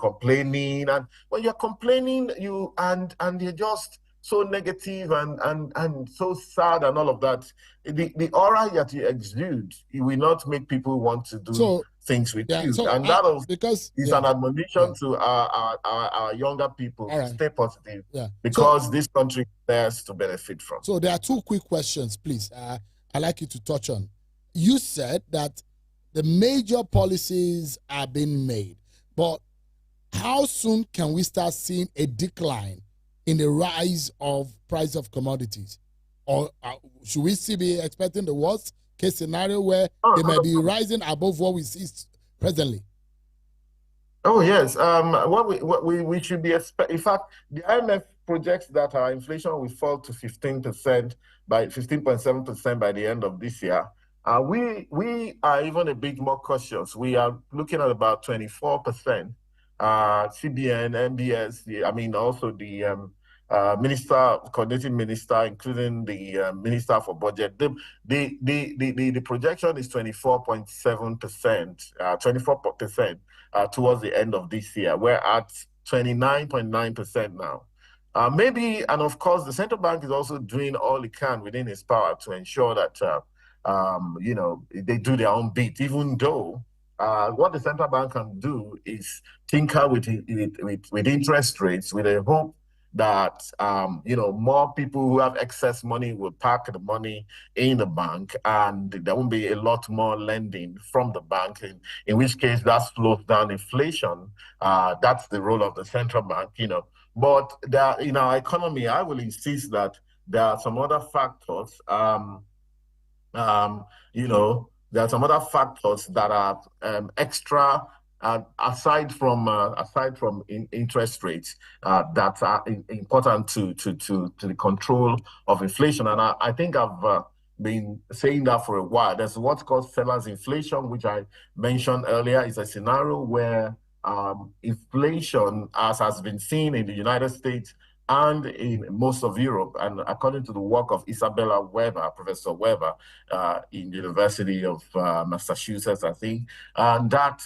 complaining. And when you're complaining, and you're just so negative and so sad and all of that, the aura that you exude, it will not make people want to do things with you. So and that is an admonition to our younger people to stay positive, because this country has to benefit from. So there are two quick questions, please. I'd like you to touch on. You said that the major policies are being made, but how soon can we start seeing a decline in the rise of price of commodities? Or should we still be expecting the worst case scenario where they might be rising above what we see presently? Oh, yes. What we should be expecting. In fact, the IMF projects that our inflation will fall to 15% by 15.7% by the end of this year. We are even a bit more cautious. We are looking at about 24%. CBN, MBS, also the coordinating minister, including the minister for budget. The projection is 24.7%, 24% towards the end of this year. We're at 29.9% now. Maybe, and of course, the central bank is also doing all it can within its power to ensure that they do their own bit, even though what the central bank can do is tinker with interest rates with a hope that more people who have excess money will park the money in the bank, and there won't be a lot more lending from the bank, in which case that slows down inflation. That's the role of the central bank, But in our economy, I will insist that there are some other factors. There are some other factors that are extra, aside from interest rates, that are important to the control of inflation. And I think I've been saying that for a while. There's what's called seller's inflation, which I mentioned earlier, is a scenario where inflation, as has been seen in the United States and in most of Europe, and according to the work of Isabella Weber, Professor Weber, in the University of Massachusetts, I think, and that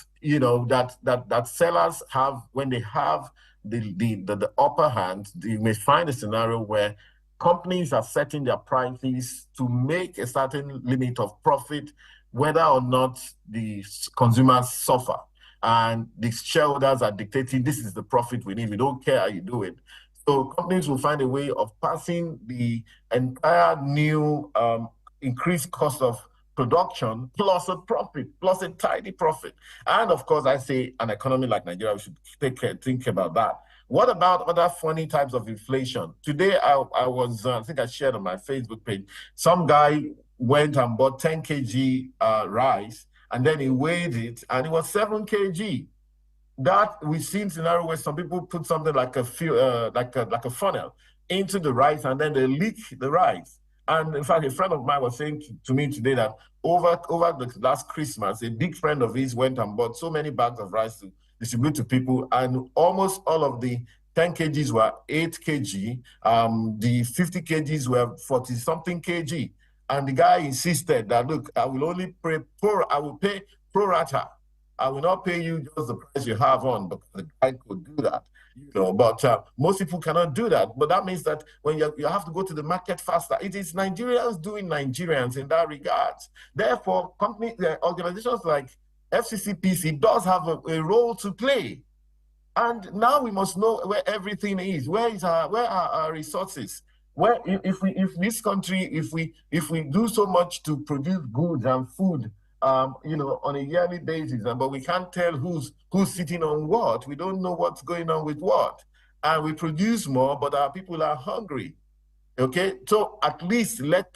sellers have, when they have the upper hand, you may find a scenario where companies are setting their prices to make a certain limit of profit, whether or not the consumers suffer. And the shareholders are dictating, this is the profit we need. We don't care how you do it. So companies will find a way of passing the entire new increased cost of production plus a profit, plus a tidy profit. And of course, I say an economy like Nigeria, we should think about that. What about other funny types of inflation? Today, I think I shared on my Facebook page, some guy went and bought 10 kg rice, and then he weighed it, and it was 7 kg. That we've seen scenario where some people put something like a funnel into the rice, and then they leak the rice. And in fact, a friend of mine was saying to me today that over the last Christmas, a big friend of his went and bought so many bags of rice to distribute to people, and almost all of the 10 kgs were 8 kg. The 50 kgs were 40 something kg. And the guy insisted that, look, I will pay pro rata. I will not pay you just the price you have on, because the guy could do that, But most people cannot do that. But that means that when you have to go to the market faster, it is Nigerians doing Nigerians in that regard. Therefore, organizations like FCCPC does have a role to play. And now we must know where everything is. Where are our resources? Where if this country, if we do so much to produce goods and food, on a yearly basis, but we can't tell who's sitting on what. We don't know what's going on with what. And we produce more, but our people are hungry. Okay, so at least let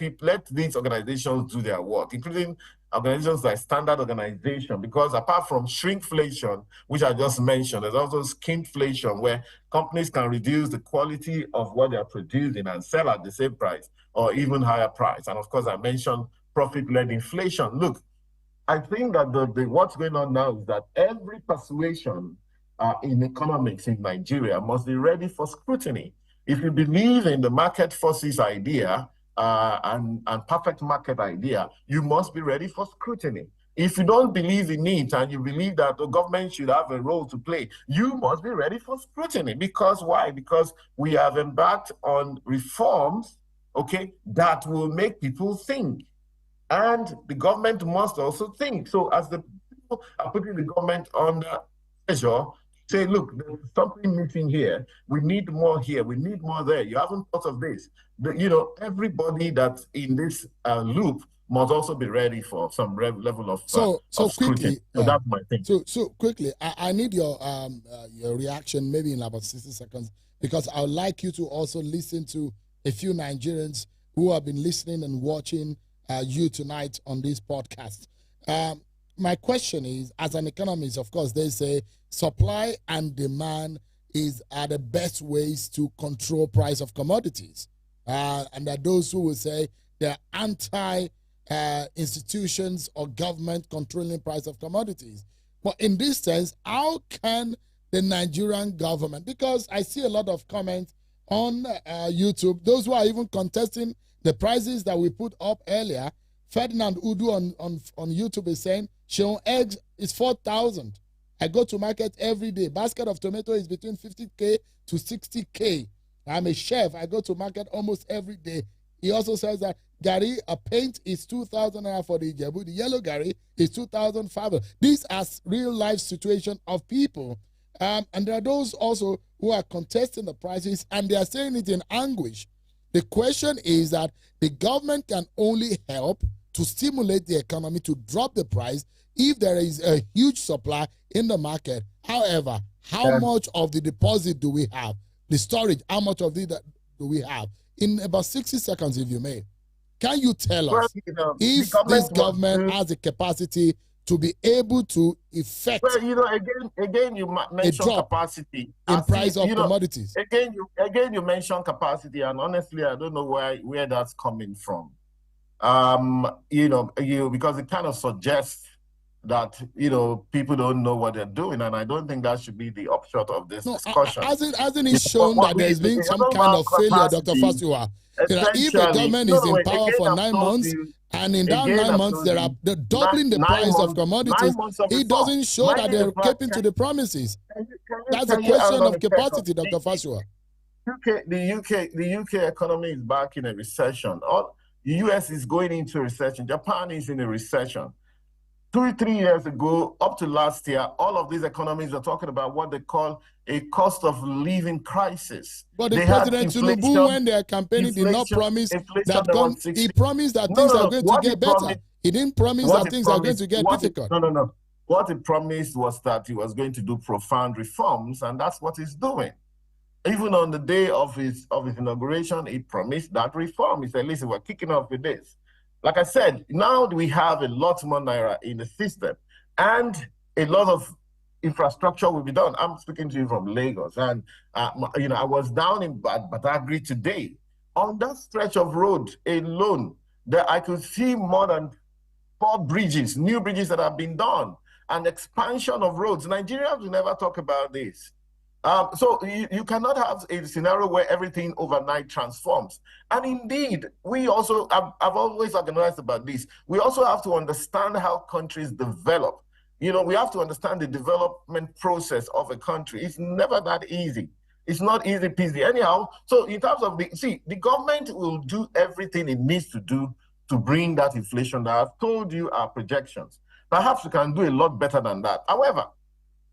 these organizations do their work, including organizations like Standard Organization, because apart from shrinkflation, which I just mentioned, there's also skimflation, where companies can reduce the quality of what they're producing and sell at the same price or even higher price. And of course, I mentioned profit-led inflation. Look, I think that what's going on now is that every persuasion in economics in Nigeria must be ready for scrutiny. If you believe in the market forces idea and perfect market idea, you must be ready for scrutiny. If you don't believe in it and you believe that the government should have a role to play, you must be ready for scrutiny. Because why? Because we have embarked on reforms, okay, that will make people think. And the government must also think. So as the people are putting the government under pressure, say, look, there's something missing here. We need more here. We need more there. You haven't thought of this. Everybody that's in this loop must also be ready for some level of so scrutiny. Quickly. So that's my thing. So quickly, I need your reaction, maybe in about 60 seconds, because I would like you to also listen to a few Nigerians who have been listening and watching you tonight on this podcast. My question is, as an economist, of course, they say supply and demand are the best ways to control price of commodities. And there are those who will say they're anti-institutions or government controlling price of commodities. But in this sense, how can the Nigerian government, because I see a lot of comments on YouTube, those who are even contesting the prices that we put up earlier. Ferdinand Udu on YouTube is saying, Sheon eggs is 4,000. I go to market every day. Basket of tomato is between 50K to 60K. I'm a chef. I go to market almost every day. He also says that Gary, a paint is 2,000 naira for the Ijebu. The yellow Gary is 2,500. These are real life situation of people. And there are those also who are contesting the prices, and they are saying it in anguish. The question is that the government can only help to stimulate the economy to drop the price if there is a huge supply in the market. However, how much of the deposit do we have? The storage, how much of it do we have? In about 60 seconds, if you may, can you tell us if this government has the capacity to be able to effect again you mentioned capacity in price of commodities? Again you mentioned capacity, and honestly, I don't know where that's coming from. Because it kind of suggests that people don't know what they're doing, and I don't think that should be the upshot of this discussion. Hasn't it shown that there's been some kind of failure, Dr. Fasiwa? If the government is in power for 9 months, and in that 9 months they're doubling the price of commodities, it doesn't show that they're keeping to the promises. That's a question of capacity, Dr. Fasiwa. The UK economy is back in a recession. The US is going into a recession. Japan is in a recession. 2-3 years ago, up to last year, all of these economies are talking about what they call a cost of living crisis. But the President Tinubu, when they are campaigning, did not promise that he promised that things are going to get better. He didn't promise that things are going to get difficult. No. What he promised was that he was going to do profound reforms, and that's what he's doing. Even on the day of his inauguration, he promised that reform. He said, listen, we're kicking off with this. Like I said, now we have a lot more naira in the system, and a lot of infrastructure will be done. I'm speaking to you from Lagos, and I was down in Badagry today. On that stretch of road alone, that I could see more than 4 bridges, new bridges that have been done, and expansion of roads. Nigerians will never talk about this. So you cannot have a scenario where everything overnight transforms. And indeed, we also, I've always organized about this, we also have to understand how countries develop. We have to understand the development process of a country. It's never that easy. It's not easy peasy. Anyhow, so in terms of the government will do everything it needs to do to bring that inflation that I've told you are projections. Perhaps we can do a lot better than that. However,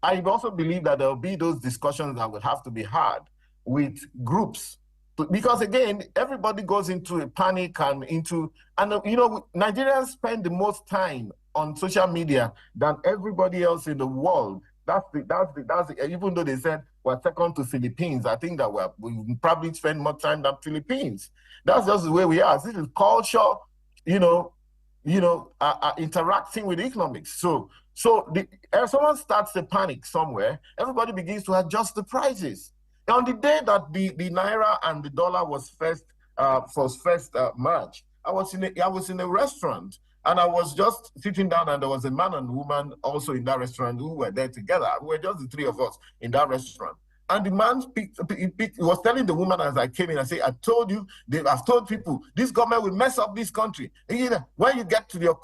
I also believe that there will be those discussions that will have to be had with groups. Because again, everybody goes into a panic and Nigerians spend the most time on social media than everybody else in the world. Even though they said we're second to Philippines, I think that we probably spend more time than Philippines. That's just the way we are. This is culture, interacting with economics. So if someone starts a panic somewhere, everybody begins to adjust the prices. On the day that the naira and the dollar was first merged, I was in a restaurant and I was just sitting down, and there was a man and woman also in that restaurant who were there together. We were just the three of us in that restaurant. And the man was telling the woman as I came in, I say, I've told people, this government will mess up this country. And when you get to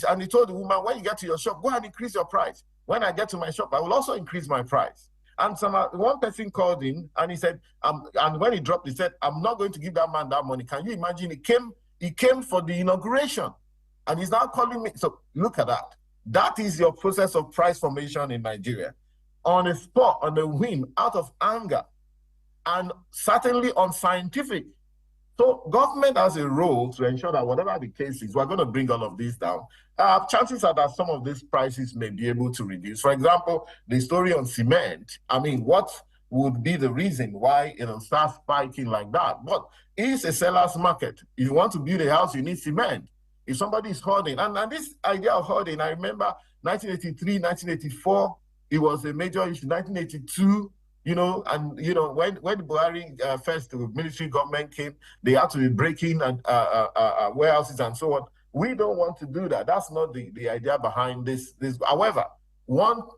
and he told the woman, when you get to your shop, go and increase your price. When I get to my shop, I will also increase my price. And one person called in and he said, and when he dropped, he said, I'm not going to give that man that money. Can you imagine? He came for the inauguration and he's now calling me. So look at that. That is your process of price formation in Nigeria. On a spot, on a whim, out of anger, and certainly unscientific. So government has a role to ensure that whatever the case is, we're going to bring all of this down. Chances are that some of these prices may be able to reduce. For example, the story on cement, what would be the reason why it will start spiking like that? But it's a seller's market. If you want to build a house, you need cement. If somebody is hoarding, and this idea of hoarding, I remember 1983, 1984, it was a major issue. 1982, when the Buhari first the military government came, they had to be breaking and warehouses and so on. We don't want to do that. That's not the idea behind this. However,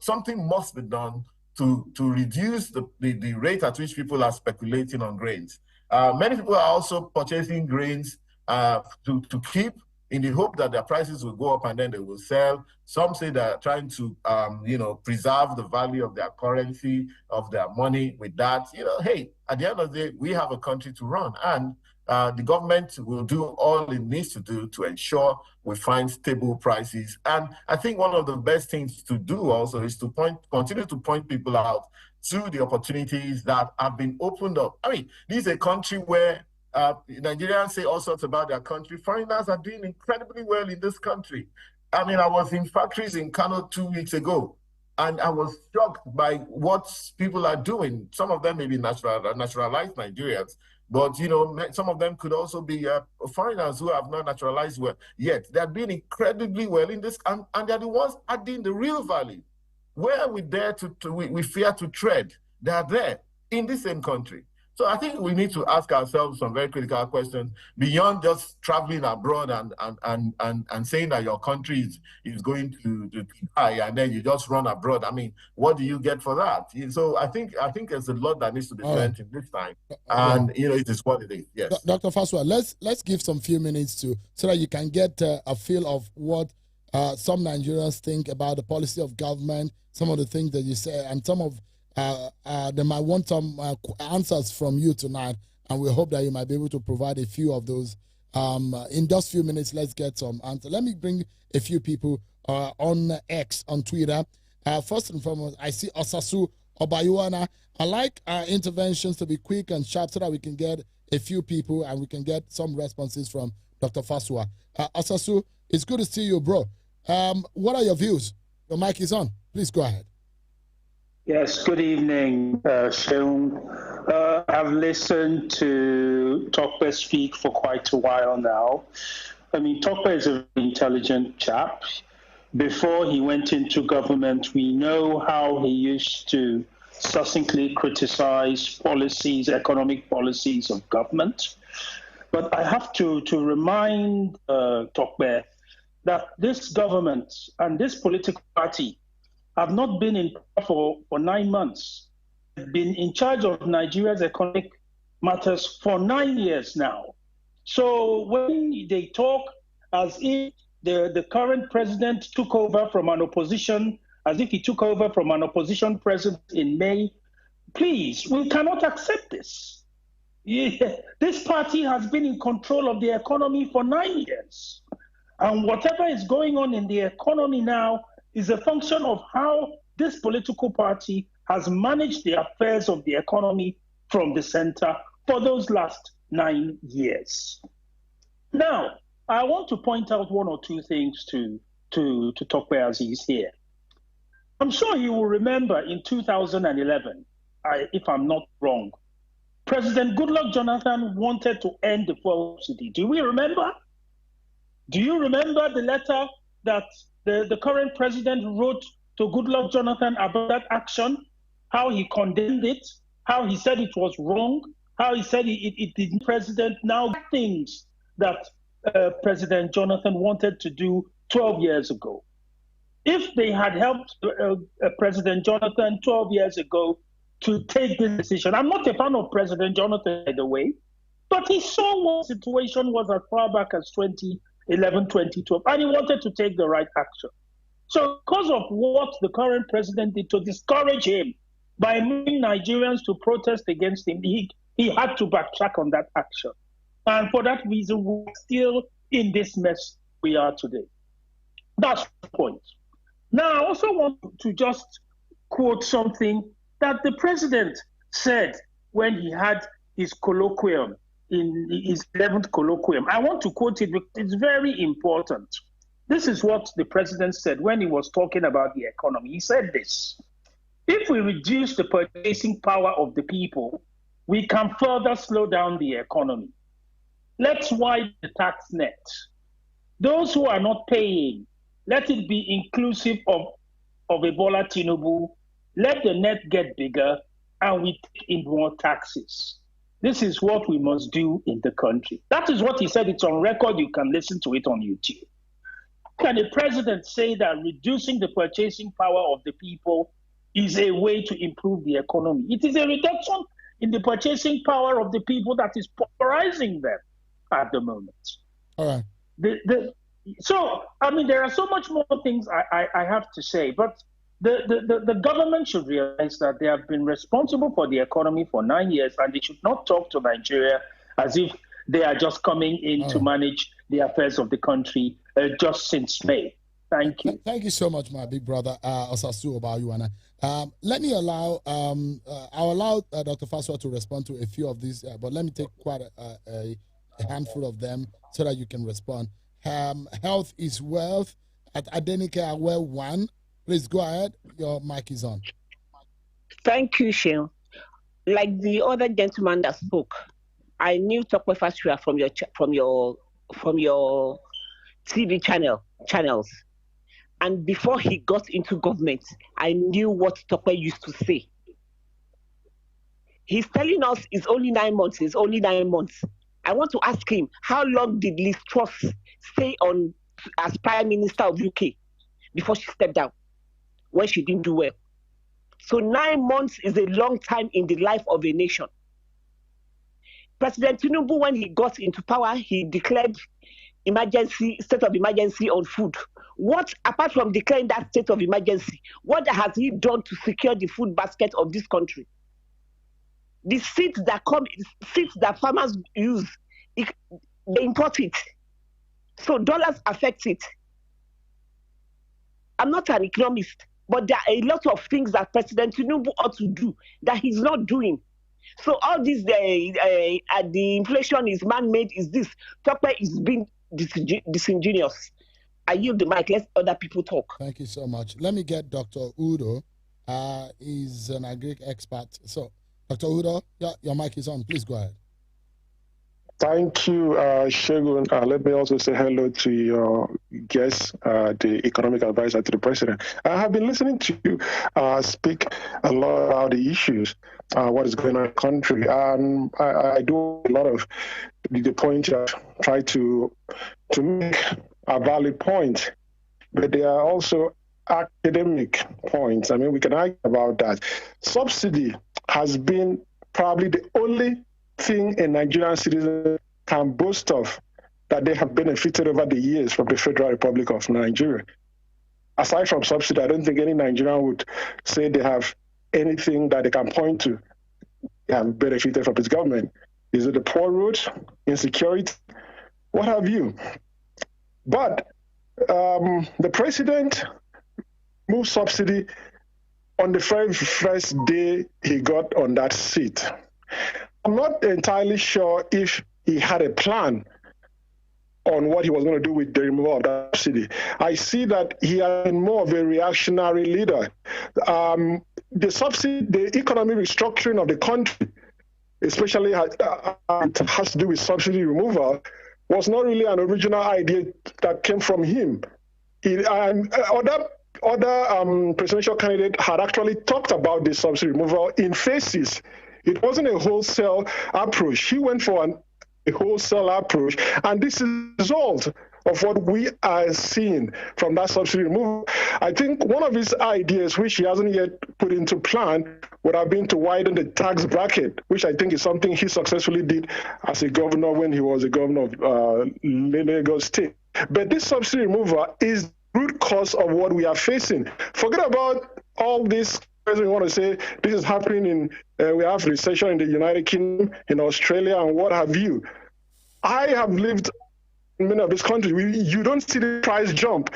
something must be done to reduce the rate at which people are speculating on grains. Many people are also purchasing grains to keep, in the hope that their prices will go up and then they will sell. Some say they're trying to, preserve the value of their currency, of their money with that. Hey, at the end of the day, we have a country to run, and the government will do all it needs to do to ensure we find stable prices. And I think one of the best things to do also is to continue to point people out to the opportunities that have been opened up. I mean, this is a country where Nigerians say all sorts about their country. Foreigners are doing incredibly well in this country. I mean, I was in factories in Kano 2 weeks ago, and I was shocked by what people are doing. Some of them may be naturalized Nigerians, but some of them could also be foreigners who have not naturalized well yet. They're doing incredibly well in this, and they're the ones adding the real value. Where we dare we fear to tread, they are there in the same country. So I think we need to ask ourselves some very critical questions beyond just traveling abroad and saying that your country is going to die and then you just run abroad. I mean, what do you get for that? So I think there's a lot that needs to be learned in this time, and it is what it is. Yes, Dr. Fasua, let's give some few minutes so that you can get a feel of what some Nigerians think about the policy of government, some of the things that you say, and some of they might want some answers from you tonight, and we hope that you might be able to provide a few of those. In just a few minutes, let's get some answers. Let me bring a few people on X, on Twitter. First and foremost, I see Osasu Obayuana. I like our interventions to be quick and sharp so that we can get a few people and we can get some responses from Dr. Fasua. Osasu, it's good to see you, bro. What are your views? Your mic is on. Please go ahead. Yes, good evening, Seun. I've listened to Tokpe speak for quite a while now. I mean, Tokpe is a very intelligent chap. Before he went into government, we know how he used to succinctly criticize policies, economic policies of government. But I have to remind Tokpe that this government and this political party have not been in power for 9 months. They've been in charge of Nigeria's economic matters for 9 years now. So when they talk as if the current president took over from an opposition, as if he took over from an opposition president in May, please, we cannot accept this. Yeah, this party has been in control of the economy for 9 years. And whatever is going on in the economy now is a function of how this political party has managed the affairs of the economy from the center for those last 9 years. Now, I want to point out one or two things to Tope as he's here. I'm sure you will remember in 2011, if I'm not wrong, President Goodluck Jonathan wanted to end the fuel subsidy. Do we remember? Do you remember the letter that the current president wrote to Goodluck Jonathan about that action? How he condemned it, how he said it was wrong, how he said it didn't president. Now things that President Jonathan wanted to do 12 years ago. If they had helped President Jonathan 12 years ago to take this decision, I'm not a fan of President Jonathan, by the way, but he saw what the situation was as far back as 2011, 2012, and he wanted to take the right action. So because of what the current president did to discourage him by moving Nigerians to protest against him, he had to backtrack on that action. And for that reason, we're still in this mess we are today. That's the point. Now, I also want to just quote something that the president said when he had his colloquium, in his 11th colloquium. I want to quote it because it's very important. This is what the president said when he was talking about the economy. He said this: if we reduce the purchasing power of the people, we can further slow down the economy. Let's widen the tax net. Those who are not paying, let it be inclusive of Ebola Tinubu. Let the net get bigger and we take in more taxes. This is what we must do in the country. That is what he said. It's on record. You can listen to it on YouTube. Can a president say that reducing the purchasing power of the people is a way to improve the economy? It is a reduction in the purchasing power of the people that is polarizing them at the moment. All right. So, I mean, there are so much more things I have to say, but the government should realize that they have been responsible for the economy for 9 years, and they should not talk to Nigeria as if they are just coming in to manage the affairs of the country just since May. Thank you. Thank you so much, my big brother, Osasu Obayuana. Let me allow, I'll allow Dr. Faswa to respond to a few of these, but let me take quite a handful of them so that you can respond. Health is wealth at Adenike Aware 1. Please go ahead. Your mic is on. Thank you, Shane. Like the other gentleman that spoke, I knew Tope Fasua from your TV channels. And before he got into government, I knew what Tope used to say. He's telling us it's only 9 months. It's only 9 months. I want to ask him, how long did Liz Truss stay on as Prime Minister of UK before she stepped down when she didn't do well? So 9 months is a long time in the life of a nation. President Tinubu, when he got into power, he declared state of emergency on food. What, apart from declaring that state of emergency, what has he done to secure the food basket of this country? The seeds that farmers use, they import it. So dollars affect it. I'm not an economist, but there are a lot of things that President Tinubu ought to do that he's not doing. So all this, the inflation is man-made, is this. Tope is being disingenuous. I yield the mic. Let other people talk. Thank you so much. Let me get Dr. Udo. He's an agri expert. So, Dr. Udo, your mic is on. Please go ahead. Thank you, Shegun. Let me also say hello to your guest, the economic advisor to the president. I have been listening to you speak a lot about the issues, what is going on in the country. And I do a lot of the points you try to make a valid point, but there are also academic points. I mean, we can argue about that. Subsidy has been probably the only thing a Nigerian citizen can boast of that they have benefited over the years from the Federal Republic of Nigeria. Aside from subsidy, I don't think any Nigerian would say they have anything that they can point to they have benefited from its government. Is it the poor roads, insecurity, what have you? But the president moved subsidy on the very first day he got on that seat. I'm not entirely sure if he had a plan on what he was going to do with the removal of that subsidy. I see that he has been more of a reactionary leader. The subsidy, the economic restructuring of the country, especially it has to do with subsidy removal, was not really an original idea that came from him. Other presidential candidates had actually talked about the subsidy removal in phases. It wasn't a wholesale approach. He went for a wholesale approach, and this is the result of what we are seeing from that subsidy removal. I think one of his ideas, which he hasn't yet put into plan, would have been to widen the tax bracket, which I think is something he successfully did as a governor when he was a governor of Lagos State. But this subsidy removal is the root cause of what we are facing. Forget about all this. We want to say this is happening we have recession in the United Kingdom, in Australia, and what have you. I have lived in many of these countries. You don't see the price jump.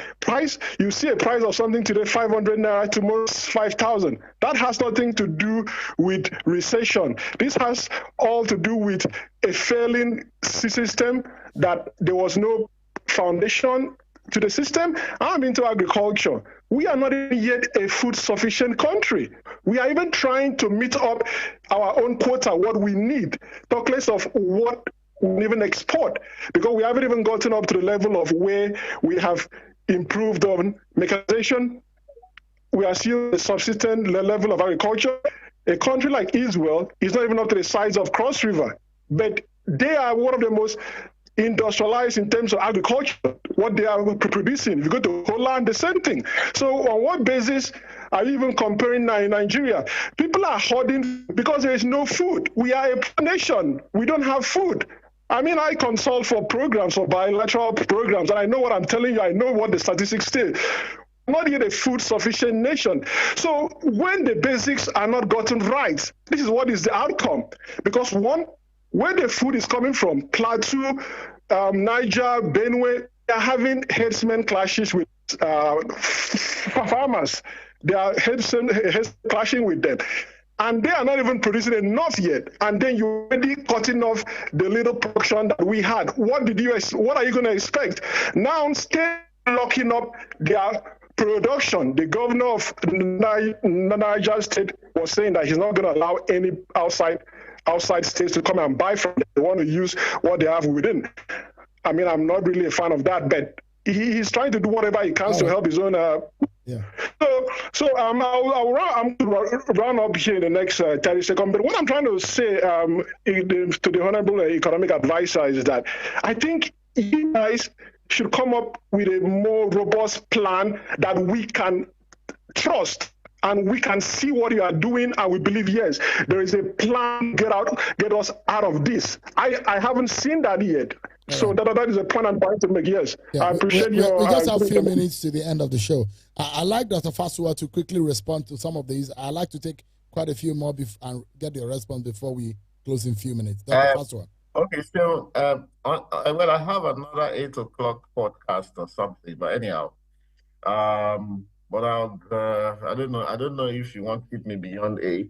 You see a price of something today, 500 naira, tomorrow 5,000. That has nothing to do with recession. This has all to do with a failing system, that there was no foundation to the system. I'm into agriculture. We are not yet a food sufficient country. We are even trying to meet up our own quota, what we need, talk less of what we even export, because we haven't even gotten up to the level of where we have improved on mechanization. We are still a subsistent level of agriculture. A country like Israel is not even up to the size of Cross River, but they are one of the most industrialized in terms of agriculture, what they are producing. If you go to Holland, the same thing. So on what basis are you even comparing Nigeria? People are hoarding because there is no food. We are a poor nation. We don't have food. I mean, I consult for programs, for bilateral programs, and I know what I'm telling you. I know what the statistics say. Not yet a food sufficient nation. So when the basics are not gotten right, this is what is the outcome. Because one, where the food is coming from, Plateau, Niger, Benue, they are having herdsmen clashes with farmers. They are herdsmen clashing with them. And they are not even producing enough yet. And then you're already cutting off the little production that we had. What are you going to expect? Now, stay locking up their production. The governor of Niger State was saying that he's not going to allow any outside states to come and buy from them. They want to use what they have within. I mean, I'm not really a fan of that, but he's trying to do whatever he can to help his own. Yeah. So I'm going to run up here in the next 30 seconds. But what I'm trying to say to the Honorable Economic Advisor is that I think you guys should come up with a more robust plan that we can trust, and we can see what you are doing, and we believe, yes, there is a plan, get us out of this. I haven't seen that yet. Yeah. So that is a plan I'm trying to make, yes. Yeah. I appreciate we just have a few minutes to the end of the show. I like Dr. Fasua to quickly respond to some of these. I like to take quite a few more and get your response before we close in a few minutes. Dr. Fasua. Okay, so, well, I have another 8 o'clock podcast or something, but anyhow, but I don't know if you want to keep me beyond 8.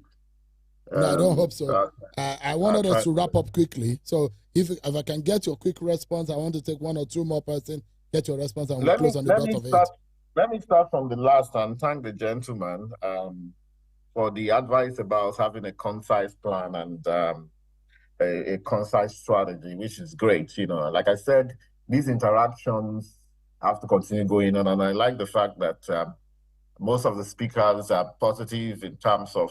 No, I don't hope so. I wanted us to wrap up quickly. So if I can get your quick response, I want to take 1 or 2 more persons, get your response, and we'll close on the dot of 8. Let me start from the last and thank the gentleman for the advice about having a concise plan and a concise strategy, which is great. You know, like I said, these interactions have to continue going on, and I like the fact that most of the speakers are positive in terms of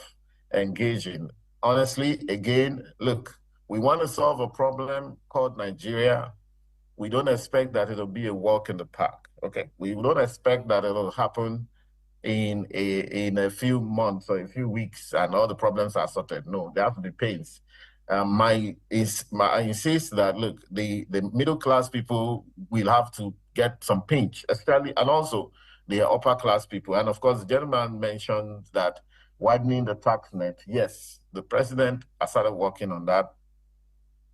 engaging. Honestly, again, look, we want to solve a problem called Nigeria. We don't expect that it'll be a walk in the park. Okay, we don't expect that it'll happen in a few months or a few weeks and all the problems are sorted. No, there have to be pains. I insist that, look, the middle class people will have to get some pinch, especially, and also the upper class people. And of course, the gentleman mentioned that widening the tax net. Yes, the president has started working on that.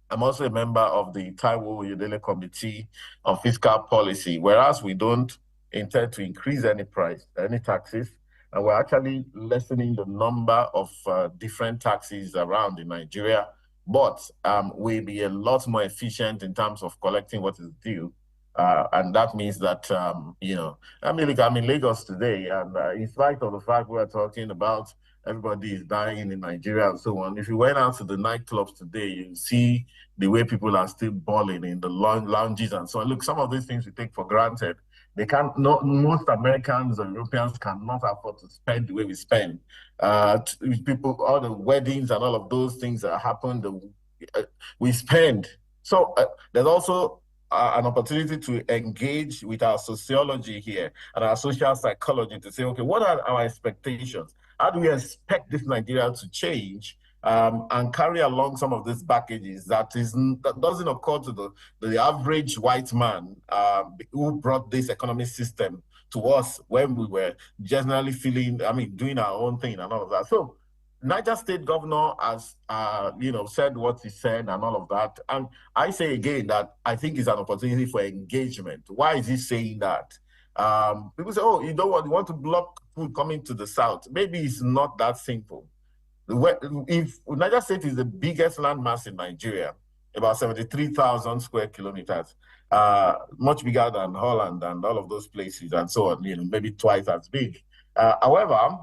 I'm also a member of the Taiwo Oyedele Committee on Fiscal Policy, whereas we don't intend to increase any taxes. and we're actually lessening the number of different taxes around in Nigeria. But we'll be a lot more efficient in terms of collecting what is due. And that means that, I mean, look, I'm in Lagos today, and in spite of the fact we're talking about everybody is dying in Nigeria and so on, if you went out to the nightclubs today, you see the way people are still balling in the lounges and so on. Look, some of these things we take for granted. They can't, most Americans or Europeans cannot afford to spend the way we spend. People, all the weddings and all of those things that happen, we spend. So there's also an opportunity to engage with our sociology here and our social psychology to say, okay, what are our expectations? How do we expect this Nigeria to change and carry along some of these packages that doesn't occur to the average white man who brought this economic system to us when we were generally doing our own thing and all of that. So Niger State governor has, said what he said and all of that. And I say again that I think it's an opportunity for engagement. Why is he saying that? People say, oh, you want to block food coming to the south. Maybe it's not that simple. If Niger State is the biggest landmass in Nigeria, about 73,000 square kilometers, much bigger than Holland and all of those places and so on, maybe twice as big. However,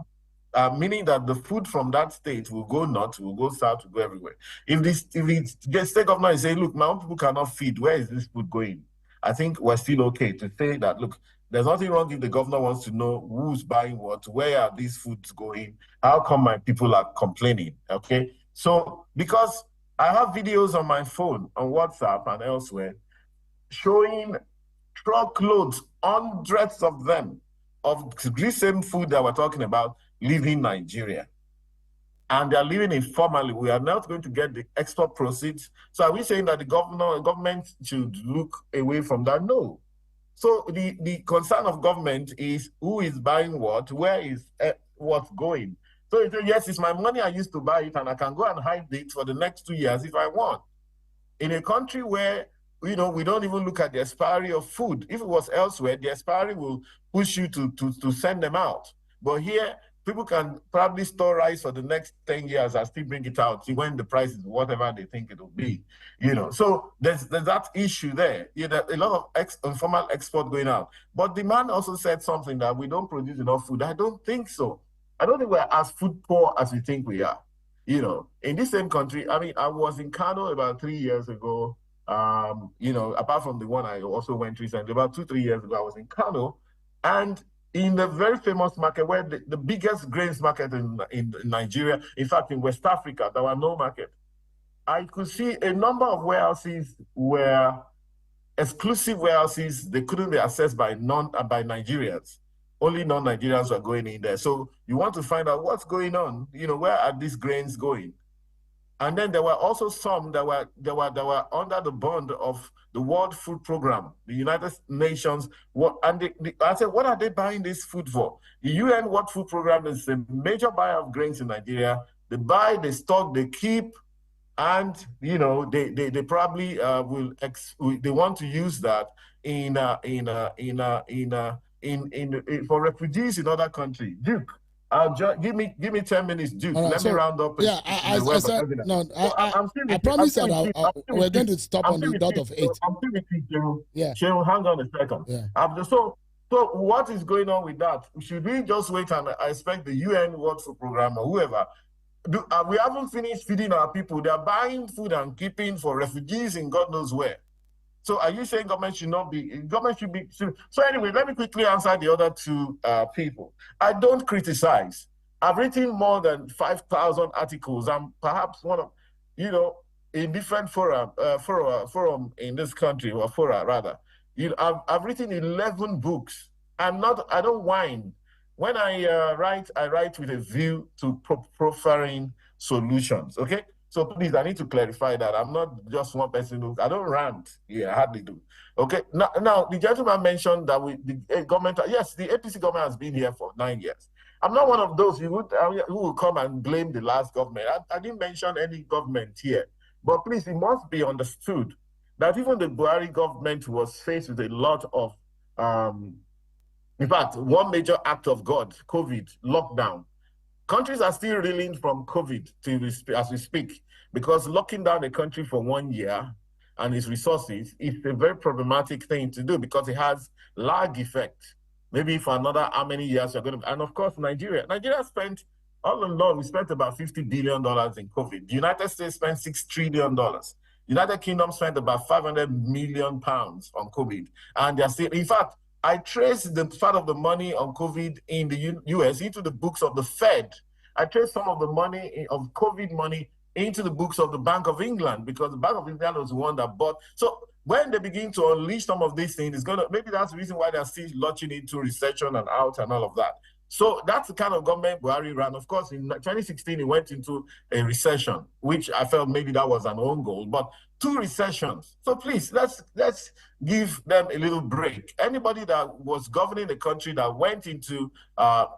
meaning that the food from that state will go north, will go south, will go everywhere. If the state governor is saying, look, my own people cannot feed, where is this food going? I think we're still okay to say that, look, there's nothing wrong if the governor wants to know who's buying what, where are these foods going, how come my people are complaining, okay? So, because I have videos on my phone, on WhatsApp and elsewhere, showing truckloads, hundreds of them, of the same food that we're talking about, leaving Nigeria. And they're living informally. We are not going to get the export proceeds. So are we saying that the government should look away from that? No. So the concern of government is who is buying what, where is what's going. So yes, it's my money, I used to buy it, and I can go and hide it for the next 2 years if I want. In a country where we don't even look at the expiry of food. If it was elsewhere, the expiry will push you to send them out. But here, people can probably store rice for the next 10 years and still bring it out when the price is whatever they think it will be. So there's that issue there. A lot of informal export going out. But the man also said something that we don't produce enough food. I don't think so. I don't think we're as food poor as we think we are. In this same country, I was in Kano about 3 years ago. Apart from the one I also went recently, about 2-3 years ago, I was in Kano, and in the very famous market, where the biggest grains market in Nigeria, in fact, in West Africa, there were no market. I could see a number of warehouses were exclusive warehouses. They couldn't be accessed by Nigerians. Only non-Nigerians were going in there. So you want to find out what's going on. Where are these grains going? And then there were also some that were under the bond of the World Food Program, the United Nations. I said, what are they buying this food for? The UN World Food Program is a major buyer of grains in Nigeria. They buy, they stock, they keep, and they probably they want to use that for refugees in other countries. Duke. Give me 10 minutes, Duke. Right, Let me round up. Yeah, I said, no, I promise that we're going to stop on the dot of 8. I'm still with you, Cheryl. Yeah. Cheryl, hang on a second. Yeah. So what is going on with that? Should we just wait and expect the UN World Food Program or whoever? We haven't finished feeding our people. They're buying food and keeping for refugees in God knows where. So are you saying government should be? So anyway, let me quickly answer the other two people. I don't criticize. I've written more than 5,000 articles. I'm perhaps one of, in different forum in this country, or fora rather. I've written 11 books. I don't whine. When I write with a view to proffering solutions, okay? So please, I need to clarify that I'm not just one person I don't rant. Yeah, I hardly do. Okay. Now the gentleman mentioned that the government. Yes, the APC government has been here for 9 years. I'm not one of those who will come and blame the last government. I didn't mention any government here, but please, it must be understood that even the Buhari government was faced with a lot of In fact, one major act of God, COVID, lockdown. Countries are still reeling from COVID as we speak, because locking down a country for 1 year and its resources is a very problematic thing to do because it has lag effect. Maybe for another how many years you're going to, and of course, Nigeria spent, all along, we spent about $50 billion in COVID. The United States spent $6 trillion. United Kingdom spent about 500 million pounds on COVID. And they're still, in fact, I traced the part of the money on COVID in the US into the books of the Fed. I traced some of the money of COVID money into the books of the Bank of England, because the Bank of England was the one that bought. So when they begin to unleash some of these things, it's gonna, maybe that's the reason why they're still launching into recession and out and all of that. So that's the kind of government Buhari ran. Of course, in 2016, he went into a recession, which I felt maybe that was an own goal, but 2 recessions. So please, let's give them a little break. Anybody that was governing the country that went into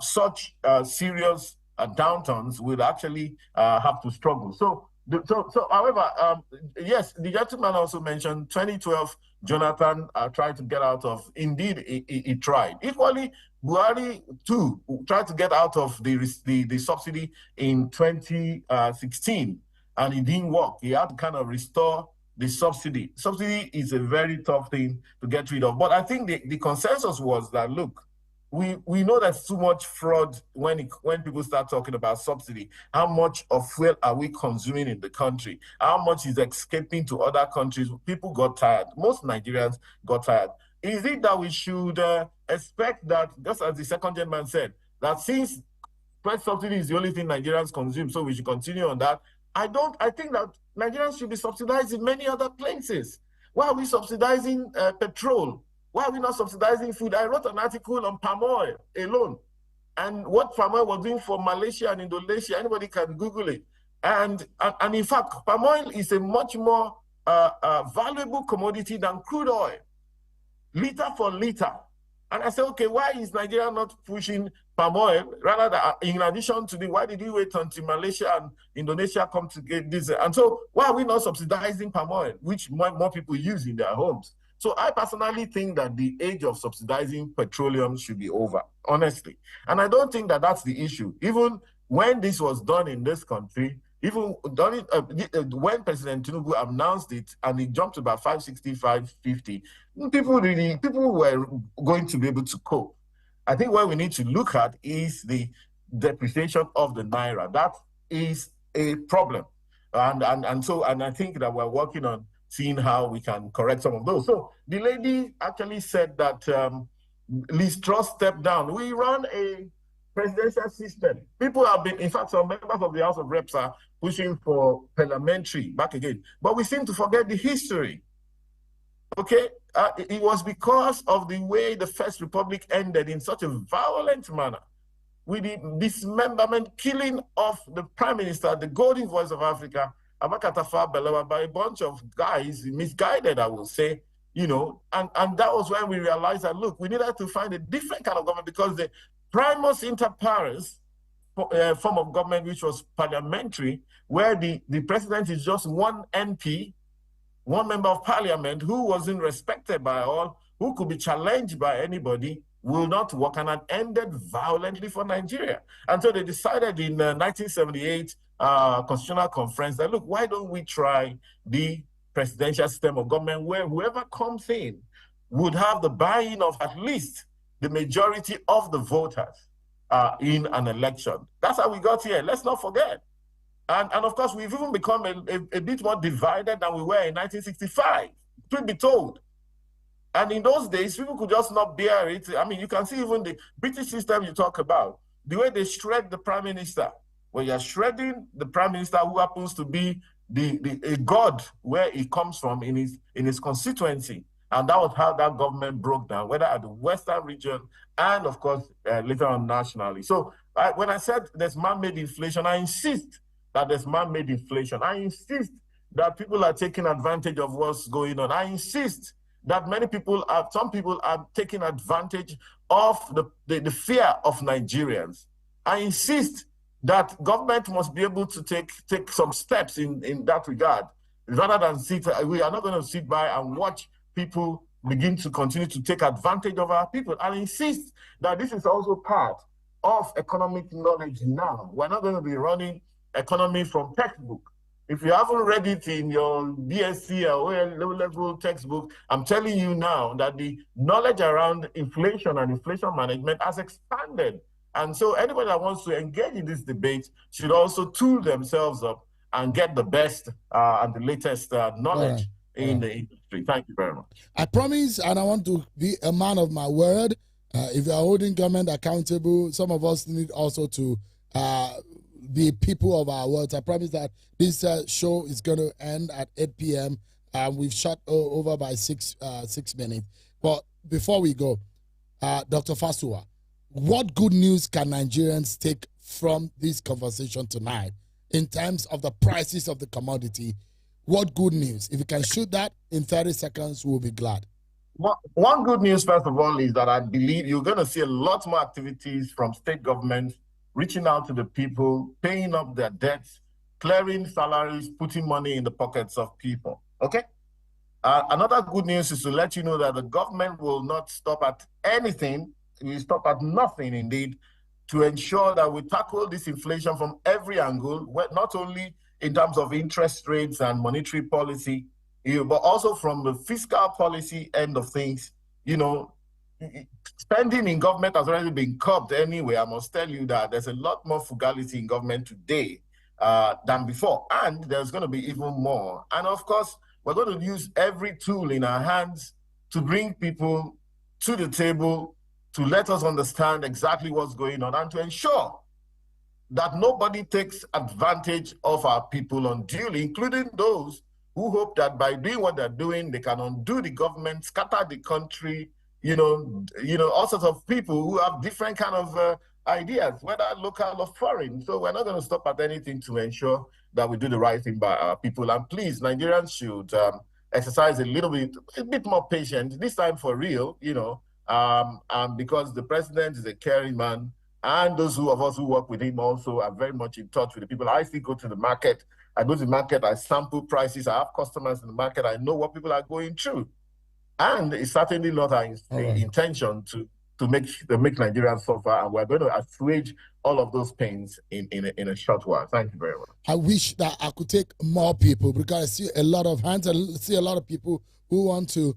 such serious downturns will actually have to struggle. So however, yes, the gentleman also mentioned 2012, Jonathan tried to get out of, indeed, he tried. Equally, Buhari, too, tried to get out of the subsidy in 2016, and it didn't work. He had to kind of restore the subsidy. Subsidy is a very tough thing to get rid of. But I think the consensus was that, look, we know there's too much fraud when people start talking about subsidy. How much of fuel are we consuming in the country? How much is escaping to other countries? People got tired. Most Nigerians got tired. Is it that we should expect that, just as the second gentleman said, that since price subsidy is the only thing Nigerians consume, so we should continue on that? I think that Nigerians should be subsidized in many other places. Why are we subsidizing petrol? Why are we not subsidizing food? I wrote an article on palm oil alone, and what palm oil was doing for Malaysia and Indonesia. Anybody can Google it. And in fact, palm oil is a much more valuable commodity than crude oil, liter for liter. And I said, okay, why is Nigeria not pushing palm oil? Rather than, in addition to why did you wait until Malaysia and Indonesia come to get this? And so why are we not subsidizing palm oil, which more people use in their homes? So I personally think that the age of subsidizing petroleum should be over, honestly. And I don't think that that's the issue. Even when this was done in this country, even done it, when President Tinubu announced it and it jumped to about 560, 550, people were going to be able to cope. I think what we need to look at is the depreciation of the naira. That is a problem. And I think that we're working on seeing how we can correct some of those. So the lady actually said that Liz Truss stepped down. We run a presidential system. People have been, in fact, some members of the House of Reps are pushing for parliamentary back again. But we seem to forget the history. Okay? It was because of the way the First Republic ended in such a violent manner, with the dismemberment, killing of the Prime Minister, the golden voice of Africa, Abakatafa Balewa, by a bunch of guys, misguided, I will say, and that was when we realized that, look, we needed to find a different kind of government, because the primus inter pares form of government, which was parliamentary, where the president is just one MP, one member of parliament who wasn't respected by all, who could be challenged by anybody, will not work, and had ended violently for Nigeria. And so they decided in 1978 Constitutional Conference that, look, why don't we try the presidential system of government, where whoever comes in would have the buy-in of at least the majority of the voters in an election. That's how we got here. Let's not forget. And of course, we've even become a bit more divided than we were in 1965, truth be told. And in those days, people could just not bear it. I mean, you can see even the British system you talk about, the way they shred the prime minister. When you're shredding the prime minister, who happens to be a god where he comes from in his constituency. And that was how that government broke down, whether at the Western region and, of course, later on nationally. So when I said there's man-made inflation, I insist that there's man-made inflation. I insist that people are taking advantage of what's going on. I insist that some people are taking advantage of the fear of Nigerians. I insist that government must be able to take some steps in that regard, rather than we are not going to sit by and watch people begin to continue to take advantage of our people and insist that this is also part of economic knowledge now. We're not going to be running economy from textbook. If you haven't read it in your BSc or low-level textbook, I'm telling you now that the knowledge around inflation and inflation management has expanded. And so anybody that wants to engage in this debate should also tool themselves up and get the best and the latest knowledge in the industry. Thank you very much. I promise, and I want to be a man of my word. If you are holding government accountable, some of us need also to be people of our words. I promise that this show is going to end at 8 p.m. We've shot over by 6 minutes. But before we go, Dr. Fasua, what good news can Nigerians take from this conversation tonight in terms of the prices of the commodity? What good news? If you can shoot that in 30 seconds, we'll be glad. One good news, first of all, is that I believe you're going to see a lot more activities from state governments reaching out to the people, paying up their debts, clearing salaries, putting money in the pockets of people. Okay? Another good news is to let you know that the government will not stop at anything. It will stop at nothing, indeed, to ensure that we tackle this inflation from every angle, not only in terms of interest rates and monetary policy, but also from the fiscal policy end of things. You know, spending in government has already been curbed anyway. I must tell you that there's a lot more frugality in government today than before, and there's going to be even more. And of course, we're going to use every tool in our hands to bring people to the table, to let us understand exactly what's going on, and to ensure that nobody takes advantage of our people unduly, including those who hope that by doing what they're doing, they can undo the government, scatter the country, all sorts of people who have different kind of ideas, whether local or foreign. So we're not going to stop at anything to ensure that we do the right thing by our people. And please, Nigerians should exercise a bit more patience, this time for real, because the president is a caring man, and those of us who work with him also are very much in touch with the people. I still go to the market. I go to the market, I sample prices, I have customers in the market, I know what people are going through. And it's certainly not our intention to make Nigerians suffer, and we're going to assuage all of those pains in a short while. Thank you very much. I wish that I could take more people, because I see a lot of hands, I see a lot of people who want to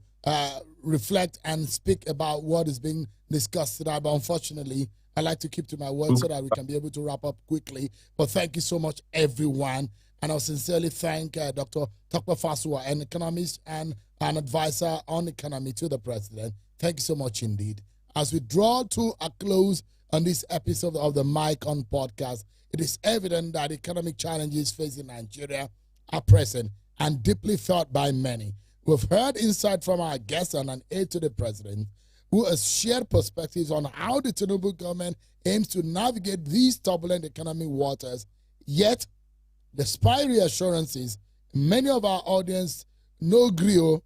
reflect and speak about what is being discussed today, but unfortunately, I like to keep to my word so that we can be able to wrap up quickly. But thank you so much, everyone. And I'll sincerely thank Dr. Tokpa Fasua, an economist and an advisor on economy to the president. Thank you so much indeed. As we draw to a close on this episode of the Mike On podcast, it is evident that economic challenges facing Nigeria are present and deeply felt by many. We've heard insight from our guest and an aide to the president, who has shared perspectives on how the Tinubu government aims to navigate these turbulent economic waters. Yet, despite reassurances, many of our audience no agree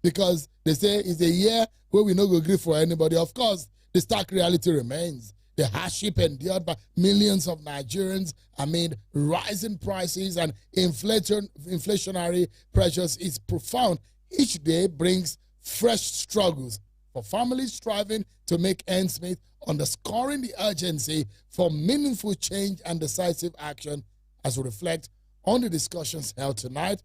because they say it's a year where we no go agree for anybody. Of course, the stark reality remains. The hardship endured by millions of Nigerians amid rising prices and inflationary pressures is profound. Each day brings fresh struggles for families striving to make ends meet, underscoring the urgency for meaningful change and decisive action. As we reflect on the discussions held tonight,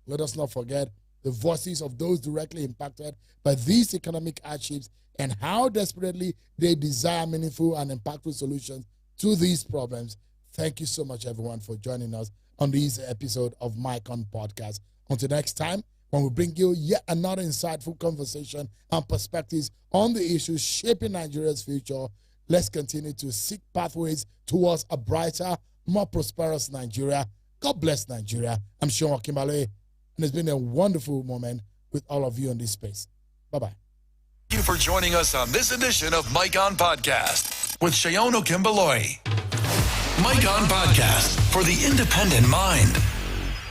let us not forget the voices of those directly impacted by these economic hardships and how desperately they desire meaningful and impactful solutions to these problems. Thank you so much, everyone, for joining us on this episode of Mike On Podcast. Until next time, when we bring you yet another insightful conversation and perspectives on the issues shaping Nigeria's future, let's continue to seek pathways towards a brighter, more prosperous Nigeria. God bless Nigeria. I'm Sean Kimbale, and it's been a wonderful moment with all of you on this space. Bye-bye. Thank you for joining us on this edition of Mike On Podcast with Sean Okimbaloi. Mike On Podcast for the independent mind.